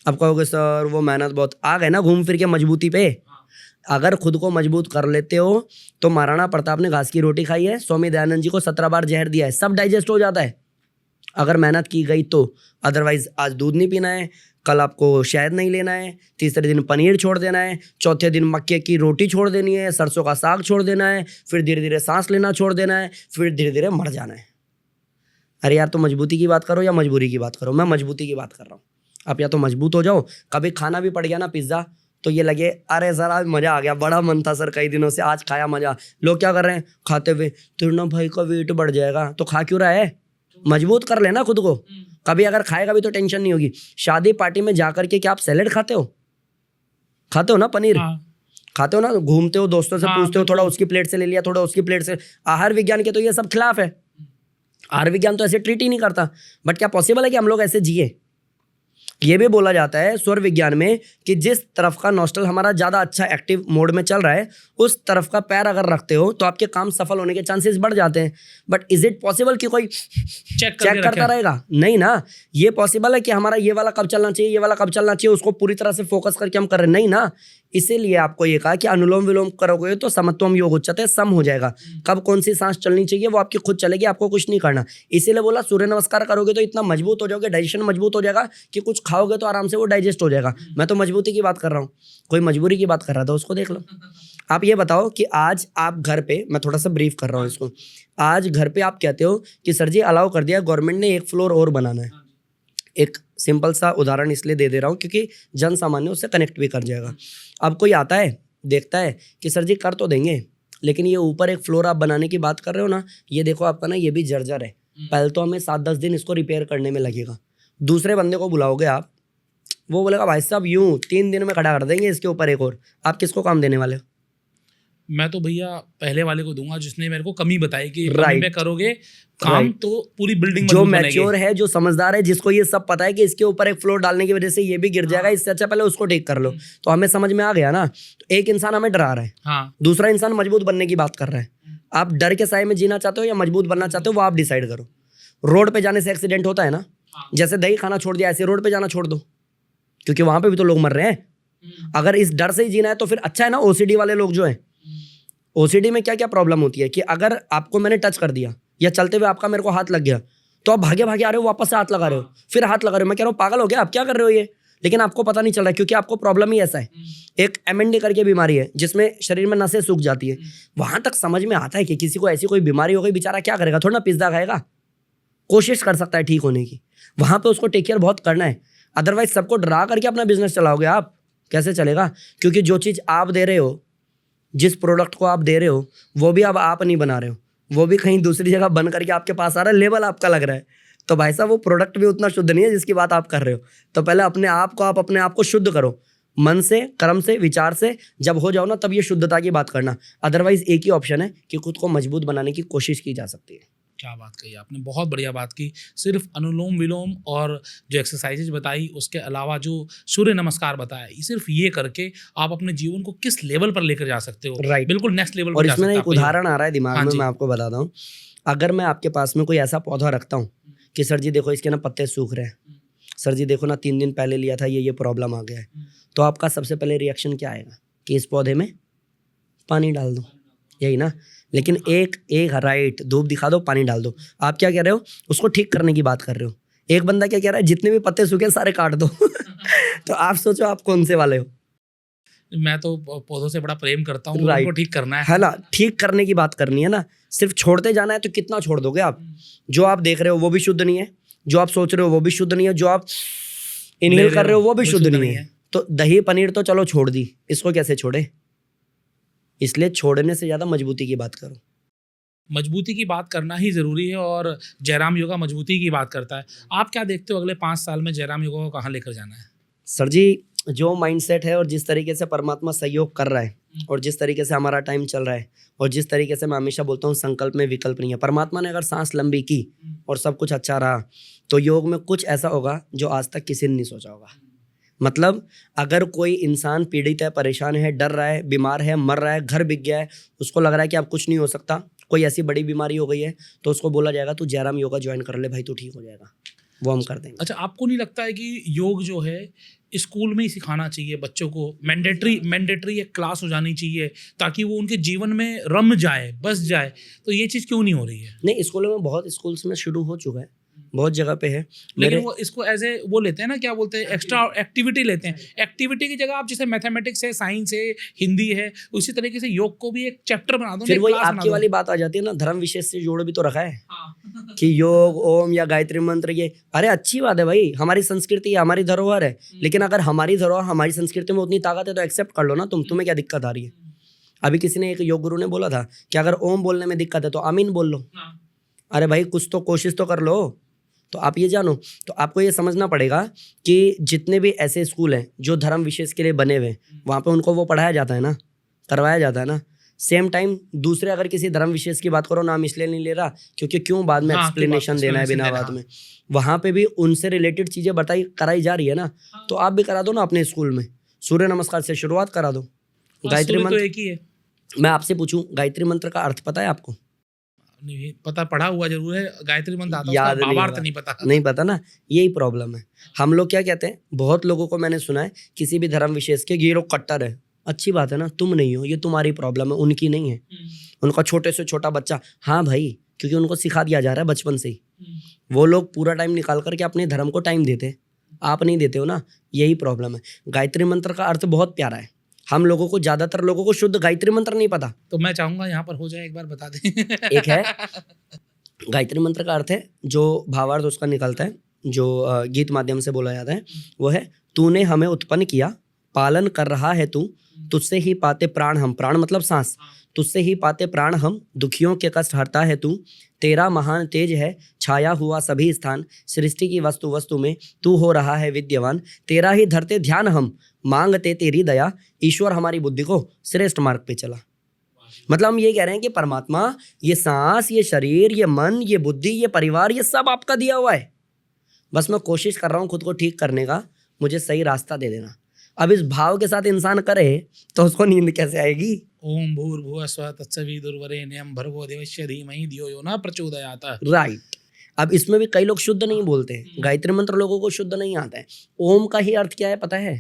अब कहोगे सर वो मेहनत बहुत। आ गए ना घूम फिर के मजबूती पे। अगर खुद को मजबूत कर लेते हो तो महाराणा प्रताप ने घास की रोटी खाई है, स्वामी दयानंद जी को 17 बार जहर दिया है, सब डाइजेस्ट हो जाता है अगर मेहनत की गई तो। अदरवाइज आज दूध नहीं पीना है, कल आपको शहद नहीं लेना है, तीसरे दिन पनीर छोड़ देना है, चौथे दिन मक्के की रोटी छोड़ देनी है, सरसों का साग छोड़ देना है, फिर धीरे धीरे सांस लेना छोड़ देना है, फिर धीरे धीरे मर जाना है। अरे यार, तो मजबूती की बात करो या मजबूरी की बात करो? मैं मजबूती की बात कर रहा हूँ। आप या तो मजबूत हो जाओ। कभी खाना भी पड़ गया ना पिज्ज़ा, तो ये लगे अरे सर आज मज़ा आ गया, बड़ा मन था सर कई दिनों से, आज खाया मज़ा। लोग क्या कर रहे हैं खाते हुए, तो ना भाई का वेट बढ़ जाएगा, तो खा क्यों रहा है? मजबूत कर लेना खुद को। कभी अगर खाएगा भी तो टेंशन नहीं होगी। शादी पार्टी में जाकर के क्या आप सैलेड खाते हो? खाते हो ना पनीर? खाते हो ना? घूमते हो, दोस्तों से पूछते हो, थोड़ा उसकी प्लेट से ले लिया, थोड़ा उसकी प्लेट से। आहार विज्ञान के तो ये सब खिलाफ है। आहार विज्ञान तो ऐसे ट्रीट ही नहीं करता। बट क्या पॉसिबल है कि हम लोग ऐसे जिए? ये भी बोला जाता है स्वर विज्ञान में कि जिस तरफ का नॉस्ट्रल हमारा ज़्यादा अच्छा एक्टिव मोड में चल रहा है, उस तरफ का पैर अगर रखते हो तो आपके काम सफल होने के चांसेस बढ़ जाते हैं। बट इज इट पॉसिबल कि कोई चेक करता रहेगा? नहीं ना। ये पॉसिबल है कि हमारा ये वाला कब चलना चाहिए, ये वाला कब चलना चाहिए, उसको पूरी तरह से फोकस करके हम कर रहे हैं? नहीं ना। इसीलिए आपको ये कहा कि अनुलोम विलोम करोगे तो समत्वम योग उच्चते, सम हो जाएगा। कब कौन सी सांस चलनी चाहिए वो आपकी खुद चलेगी, आपको कुछ नहीं करना। इसीलिए बोला सूर्य नमस्कार करोगे तो इतना मजबूत हो जाओगे, डाइजेशन मजबूत हो जाएगा कि कुछ खाओगे तो आराम से वो डाइजेस्ट हो जाएगा। मैं तो मजबूती की बात कर रहा हूँ, कोई मजबूरी की बात कर रहा था उसको देख लो। आप ये बताओ कि आज आप घर पे, मैं थोड़ा सा ब्रीफ कर रहा हूँ इसको, आज घर पे आप कहते हो कि सर जी अलाउ कर दिया गवर्नमेंट ने 1 फ्लोर और बनाना है। एक सिंपल सा उदाहरण इसलिए दे रहा हूँ क्योंकि जन सामान्य उससे कनेक्ट भी कर जाएगा। अब कोई आता है देखता है कि सर जी कर तो देंगे, लेकिन ये ऊपर 1 फ्लोर आप बनाने की बात कर रहे हो ना, ये देखो आपका ना ये भी जर्जर है, पहले तो हमें 7-10 दिन इसको रिपेयर करने में लगेगा। दूसरे बंदे को बुलाओगे आप, वो बोलेगा भाई साहब यूँ 3 दिन में खड़ा कर देंगे इसके ऊपर एक और। आप किसको काम देने वाले हो? मैं तो भैया पहले वाले को दूंगा जिसने मेरे को कमी बताई कि कमी पे करोगे काम तो पूरी बिल्डिंग जो मैच्योर है, जो समझदार है, जिसको ये सब पता है कि इसके ऊपर 1 फ्लोर डालने की वजह से ये भी गिर जाएगा, इससे अच्छा पहले उसको ठीक कर लो। तो हमें समझ में आ गया ना। तो एक इंसान हमें डरा रहा है, दूसरा इंसान मजबूत बनने की बात कर रहा है। आप डर के साए में जीना चाहते हो या मजबूत बनना चाहते हो, वो आप डिसाइड करो। रोड पे जाने से एक्सीडेंट होता है ना, जैसे दही खाना छोड़ दिया ऐसे रोड पे जाना छोड़ दो, क्योंकि वहां पे भी तो लोग मर रहे हैं। अगर इस डर से ही जीना है तो फिर अच्छा है ना। ओसीडी वाले लोग जो हैं, ओसीडी में क्या क्या प्रॉब्लम होती है कि अगर आपको मैंने टच कर दिया या चलते हुए आपका मेरे को हाथ लग गया तो आप भागे भागे आ रहे हो, वापस से हाथ लगा रहे हो, फिर हाथ लगा रहे हो। मैं कह रहा हूँ पागल हो गया, आप क्या कर रहे हो ये? लेकिन आपको पता नहीं चल रहा है क्योंकि आपको प्रॉब्लम ही ऐसा है। एक एमएनडी करके बीमारी है जिसमें शरीर में नसें सूख जाती है। वहां तक समझ में आता है कि किसी को ऐसी कोई बीमारी हो गई, बेचारा क्या करेगा? थोड़ा ना पिज्जा खाएगा, कोशिश कर सकता है ठीक होने की। वहां पे उसको टेक केयर बहुत करना है। अदरवाइज सबको डरा करके अपना बिजनेस चलाओगे आप, कैसे चलेगा? क्योंकि जो चीज़ आप दे रहे हो, जिस प्रोडक्ट को आप दे रहे हो, वो भी अब आप नहीं बना रहे हो, वो भी कहीं दूसरी जगह बन करके आपके पास आ रहा है, लेबल आपका लग रहा है। तो भाई साहब वो प्रोडक्ट भी उतना शुद्ध नहीं है जिसकी बात आप कर रहे हो। तो पहले आप अपने आप को शुद्ध करो, मन से, कर्म से, विचार से। जब हो जाओ ना तब ये शुद्धता की बात करना। अदरवाइज एक ही ऑप्शन है कि खुद को मजबूत बनाने की कोशिश की जा सकती है। क्या बात कही आपने, बहुत बढ़िया बात की। सिर्फ अनुलोम विलोम और जो एक्सरसाइजेज बताई, उसके अलावा जो सूर्य नमस्कार बताया, सिर्फ ये करके आप अपने जीवन को किस लेवल पर लेकर जा सकते हो। राइट, बिल्कुल नेक्स्ट लेवल और पर जा इसमें सकते ना हो एक आपका उदाहरण आ रहा है दिमाग हाँ में, जी। मैं आपको बताता हूँ। अगर मैं आपके पास में कोई ऐसा पौधा रखता हूँ कि सर जी देखो इसके ना पत्ते सूख रहे हैं, सर जी देखो ना 3 दिन पहले लिया था ये प्रॉब्लम आ गया है, तो आपका सबसे पहले रिएक्शन क्या आएगा कि इस पौधे में पानी डाल दो, यही ना। लेकिन एक राइट, धूप दिखा दो, पानी डाल दो। आप क्या कह रहे हो? उसको ठीक करने की बात कर रहे हो। एक बंदा क्या कह रहा है? जितने भी पत्ते सूखे सारे काट दो। तो आप सोचो आप कौन से वाले हो? मैं तो पौधों से बड़ा प्रेम करता हूँ, Right. उनको ठीक करना है ना, ठीक करने की बात करनी है ना। सिर्फ छोड़ते जाना है तो कितना छोड़ दोगे आप? जो आप देख रहे हो वो भी शुद्ध नहीं है, जो आप सोच रहे हो वो भी शुद्ध नहीं है, जो आप इनहेल कर रहे हो वो भी शुद्ध नहीं है। तो दही पनीर तो चलो छोड़ दी, इसको कैसे छोड़े? इसलिए छोड़ने से ज्यादा मजबूती की बात करो। मजबूती की बात करना ही ज़रूरी है, और जयराम योगा मजबूती की बात करता है। आप क्या देखते हो अगले 5 साल में जयराम योगा को कहाँ लेकर जाना है? सर जी जो माइंडसेट है और जिस तरीके से परमात्मा सहयोग कर रहा है और जिस तरीके से हमारा टाइम चल रहा है और जिस तरीके से मैं हमेशा बोलता हूँ संकल्प में विकल्प नहीं है। परमात्मा ने अगर सांस लंबी की और सब कुछ अच्छा रहा तो योग में कुछ ऐसा होगा जो आज तक किसी ने नहीं सोचा होगा। मतलब अगर कोई इंसान पीड़ित है, परेशान है, डर रहा है, बीमार है, मर रहा है, घर बिक गया है, उसको लग रहा है कि अब कुछ नहीं हो सकता, कोई ऐसी बड़ी बीमारी हो गई है, तो उसको बोला जाएगा तू जयराम योगा ज्वाइन कर ले भाई, तू ठीक हो जाएगा। वो हम कर देंगे। अच्छा, आपको नहीं लगता है कि योग जो है स्कूल में ही सिखाना चाहिए बच्चों को? मैंडेटरी एक क्लास हो जानी चाहिए ताकि वो उनके जीवन में रम जाए, बस जाए। तो ये चीज़ क्यों नहीं हो रही है? नहीं, स्कूलों में बहुत स्कूल्स में शुरू हो चुका है, बहुत जगह पे है। लेकिन वो इसको एज ए वो लेते हैं ना, क्या बोलते हैं, एक्स्ट्रा एक्टिविटी लेते हैं। एक्टिविटी की जगह आप जैसे मैथमेटिक्स है, साइंस है, हिंदी है, उसी तरीके से योग को भी एक चैप्टर बना दो। फिर वही आपकी वाली बात आ जाती है ना, धर्म विशेष से जोड़ भी तो रखा है कि योग, ओम या गायत्री मंत्र, ये अरे अच्छी बात है भाई, हमारी संस्कृति है, हमारी धरोहर है। लेकिन अगर हमारी धरोहर, हमारी संस्कृति में उतनी ताकत है तो एक्सेप्ट कर लो ना। तुम्हें क्या दिक्कत आ रही है? अभी किसी ने, एक योग गुरु ने बोला था कि अगर ओम बोलने में दिक्कत है तो आमीन बोल लो। अरे भाई कुछ तो कोशिश तो कर लो। तो आप ये जानो, तो आपको ये समझना पड़ेगा कि जितने भी ऐसे स्कूल हैं जो धर्म विशेष के लिए बने हुए हैं, वहाँ पे उनको वो पढ़ाया जाता है ना, करवाया जाता है ना। सेम टाइम दूसरे अगर किसी धर्म विशेष की बात करो, नाम इसलिए नहीं ले रहा क्योंकि क्यों बाद में एक्सप्लेनेशन देना है बिना बात में। वहाँ पे भी उनसे रिलेटेड चीज़ें कराई जा रही है ना, तो आप भी करा दो ना अपने स्कूल में। सूर्य नमस्कार से शुरुआत करा दो। गायत्री मंत्र एक ही है। मैं आपसे पूछूं, गायत्री मंत्र का अर्थ पता है आपको? नहीं पता, पढ़ा हुआ जरूर है, गायत्री मंत्र आता है, याद उसका नहीं भावार्थ होगा। नहीं पता। नहीं पता ना, यही प्रॉब्लम है। हम लोग क्या कहते हैं, बहुत लोगों को मैंने सुना है किसी भी धर्म विशेष के, ये लोग कट्टर है। अच्छी बात है ना, तुम नहीं हो, ये तुम्हारी प्रॉब्लम है, उनकी नहीं है। उनका छोटे से छोटा बच्चा, हाँ भाई, क्योंकि उनको सिखा दिया जा रहा है बचपन से ही। वो लोग पूरा टाइम निकाल करके अपने धर्म को टाइम देते, आप नहीं देते हो ना, यही प्रॉब्लम है। गायत्री मंत्र का अर्थ बहुत प्यारा है। हम लोगों को, ज्यादातर लोगों को शुद्ध गायत्री मंत्र नहीं पता। तो मैं चाहूंगा यहाँ पर हो जाए, एक बार बता दें। एक है गायत्री मंत्र का अर्थ है, जो भावार्थ उसका निकलता है, जो गीत माध्यम से बोला जाता है, वो है तूने हमें उत्पन्न किया, पालन कर रहा है तू, तुझसे ही पाते प्राण हम। प्राण मतलब सांस। तुझसे ही पाते प्राण हम, दुखियों के कष्ट हरता है तू। तेरा महान तेज है, छाया हुआ सभी स्थान, सृष्टि की वस्तु वस्तु में तू हो रहा है विद्यमान। तेरा ही धरते ध्यान हम, मांगते तेरी दया, ईश्वर हमारी बुद्धि को श्रेष्ठ मार्ग पे चला। मतलब हम ये कह रहे हैं कि परमात्मा, ये सांस, ये शरीर, ये मन, ये बुद्धि, ये परिवार, ये सब आपका दिया हुआ है। बस मैं कोशिश कर रहा हूँ खुद को ठीक करने का, मुझे सही रास्ता दे देना। अब इस भाव के साथ इंसान करे तो उसको नींद कैसे आएगी? ओम भूर्भुवः स्वः तत्सवितुर्वरेण्यं भर्गो देवस्य धीमहि धियो यो न प्रचोदयात्। राइट। अब इसमें भी कई लोग शुद्ध नहीं बोलते हैं, गायत्री मंत्र लोगों को शुद्ध नहीं आता है। ओम का ही अर्थ क्या है पता है?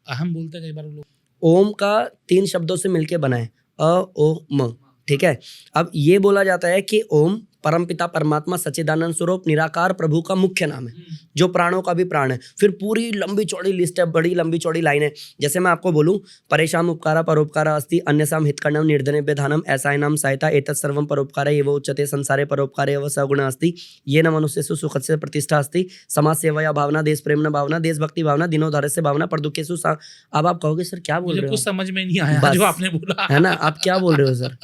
अहम बोलते हैं कई बार लोग। ओम का 3 शब्दों से मिलके बना है, अ ओ म, ठीक है। अब ये बोला जाता है कि ओम परमपिता परमात्मा सच्चिदानंद स्वरूप निराकार प्रभु का मुख्य नाम है, जो प्राणों का भी प्राण है। फिर पूरी लंबी चौड़ी लिस्ट है, बड़ी लंबी चौड़ी लाइन है। जैसे मैं आपको बोलूं, परेशान उपकारा परोपकारा अस्ति अन्यसाम हितकर्णम निर्धने बेधानम ऐसा नाम सहायता एतत् सर्वम परोपकार एव उच्यते संसारे परोपकारे एव सगुण अस्ति ये न मनुष्यसु सुखस्य प्रतिष्ठा अस्ति समाज सेवया भावना देश प्रेम न भावना देशभक्ति भावना दिनोधार्य भावना पर दुखेसु। अब आप कहोगे सर क्या बोल मुझे रहे हो? कुछ समझ में नहीं आया बस, जो आपने बोला, है ना? आप क्या बोल रहे हो सर?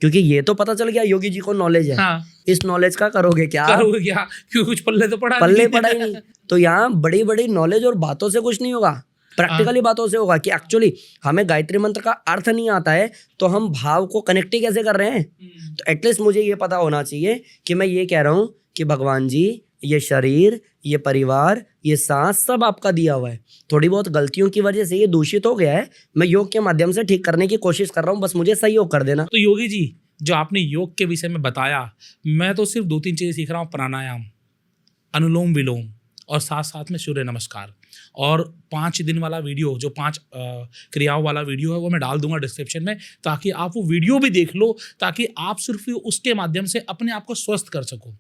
क्योंकि ये तो पता चल गया योगी जी को नॉलेज है। हाँ, इस नॉलेज का करोगे क्या? करोगे क्या? क्यों कुछ पल्ले तो पड़ा पल्ले नहीं। पड़ा ही नहीं। तो यहाँ बड़ी बड़ी नॉलेज और बातों से कुछ नहीं होगा, प्रैक्टिकली बातों से होगा कि एक्चुअली हमें गायत्री मंत्र का अर्थ नहीं आता है तो हम भाव को कनेक्ट ही कैसे कर रहे हैं। तो एटलीस्ट मुझे ये पता होना चाहिए कि मैं ये कह रहा हूँ कि भगवान जी ये शरीर, ये परिवार, ये सांस सब आपका दिया हुआ है। थोड़ी बहुत गलतियों की वजह से ये दूषित हो गया है, मैं योग के माध्यम से ठीक करने की कोशिश कर रहा हूँ, बस मुझे सहयोग कर देना। तो योगी जी जो आपने योग के विषय में बताया, मैं तो सिर्फ 2-3 चीज़ें सीख रहा हूँ, प्राणायाम, अनुलोम विलोम और साथ साथ में सूर्य नमस्कार। और 5 दिन वाला वीडियो, जो 5 क्रियाओं वाला वीडियो है, वो मैं डाल दूंगा डिस्क्रिप्शन में, ताकि आप वो वीडियो भी देख लो, ताकि आप सिर्फ उसके माध्यम से अपने आप को स्वस्थ कर सको।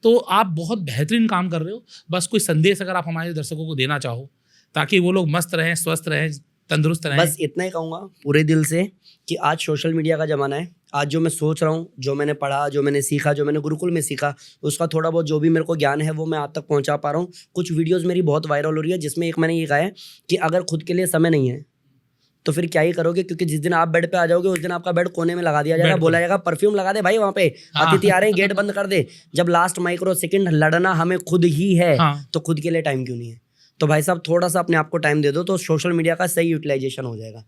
तो आप बहुत बेहतरीन काम कर रहे हो। बस कोई संदेश अगर आप हमारे दर्शकों को देना चाहो, ताकि वो लोग मस्त रहें, स्वस्थ रहें, तंदुरुस्त रहें। बस इतना ही कहूँगा पूरे दिल से कि आज सोशल मीडिया का ज़माना है। आज जो मैं सोच रहा हूँ, जो मैंने पढ़ा, जो मैंने सीखा, जो मैंने गुरुकुल में सीखा, उसका थोड़ा बहुत जो भी मेरे को ज्ञान है वो मैं आप तक पहुँचा पा रहा हूँ। कुछ वीडियोज़ मेरी बहुत वायरल हो रही है, जिसमें एक मैंने ये कहा है कि अगर खुद के लिए समय नहीं है तो फिर क्या ही करोगे, क्योंकि जिस दिन आप बेड पे आ जाओगे उस दिन आपका बेड कोने में लगा दिया जाएगा, बोला जाएगा परफ्यूम लगा दे भाई वहाँ पे, अतिथि आ रहे हैं, गेट बंद कर दे। जब लास्ट माइक्रो सेकंड लड़ना हमें खुद ही है, तो खुद के लिए टाइम क्यों नहीं है? तो भाई साहब थोड़ा सा अपने आप को टाइम दे दो, तो सोशल मीडिया का सही यूटिलाइजेशन हो जाएगा।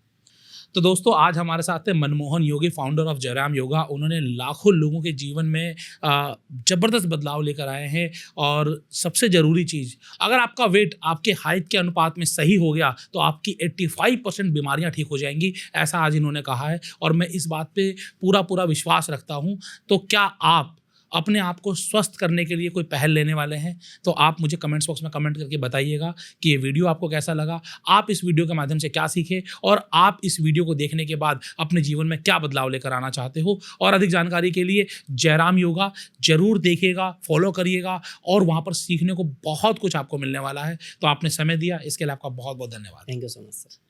तो दोस्तों आज हमारे साथ है मनमोहन योगी, फाउंडर ऑफ जयराम योगा। उन्होंने लाखों लोगों के जीवन में ज़बरदस्त बदलाव लेकर आए हैं। और सबसे ज़रूरी चीज़, अगर आपका वेट आपके हाइट के अनुपात में सही हो गया तो आपकी 85% बीमारियां ठीक हो जाएंगी, ऐसा आज इन्होंने कहा है। और मैं इस बात पे पूरा विश्वास रखता हूँ। तो क्या आप अपने आप को स्वस्थ करने के लिए कोई पहल लेने वाले हैं? तो आप मुझे कमेंट्स बॉक्स में कमेंट करके बताइएगा कि ये वीडियो आपको कैसा लगा, आप इस वीडियो के माध्यम से क्या सीखे, और आप इस वीडियो को देखने के बाद अपने जीवन में क्या बदलाव लेकर आना चाहते हो। और अधिक जानकारी के लिए जयराम योगा जरूर देखिएगा, फॉलो करिएगा, और वहाँ पर सीखने को बहुत कुछ आपको मिलने वाला है। तो आपने समय दिया, इसके लिए आपका बहुत बहुत धन्यवाद। Thank you so much sir.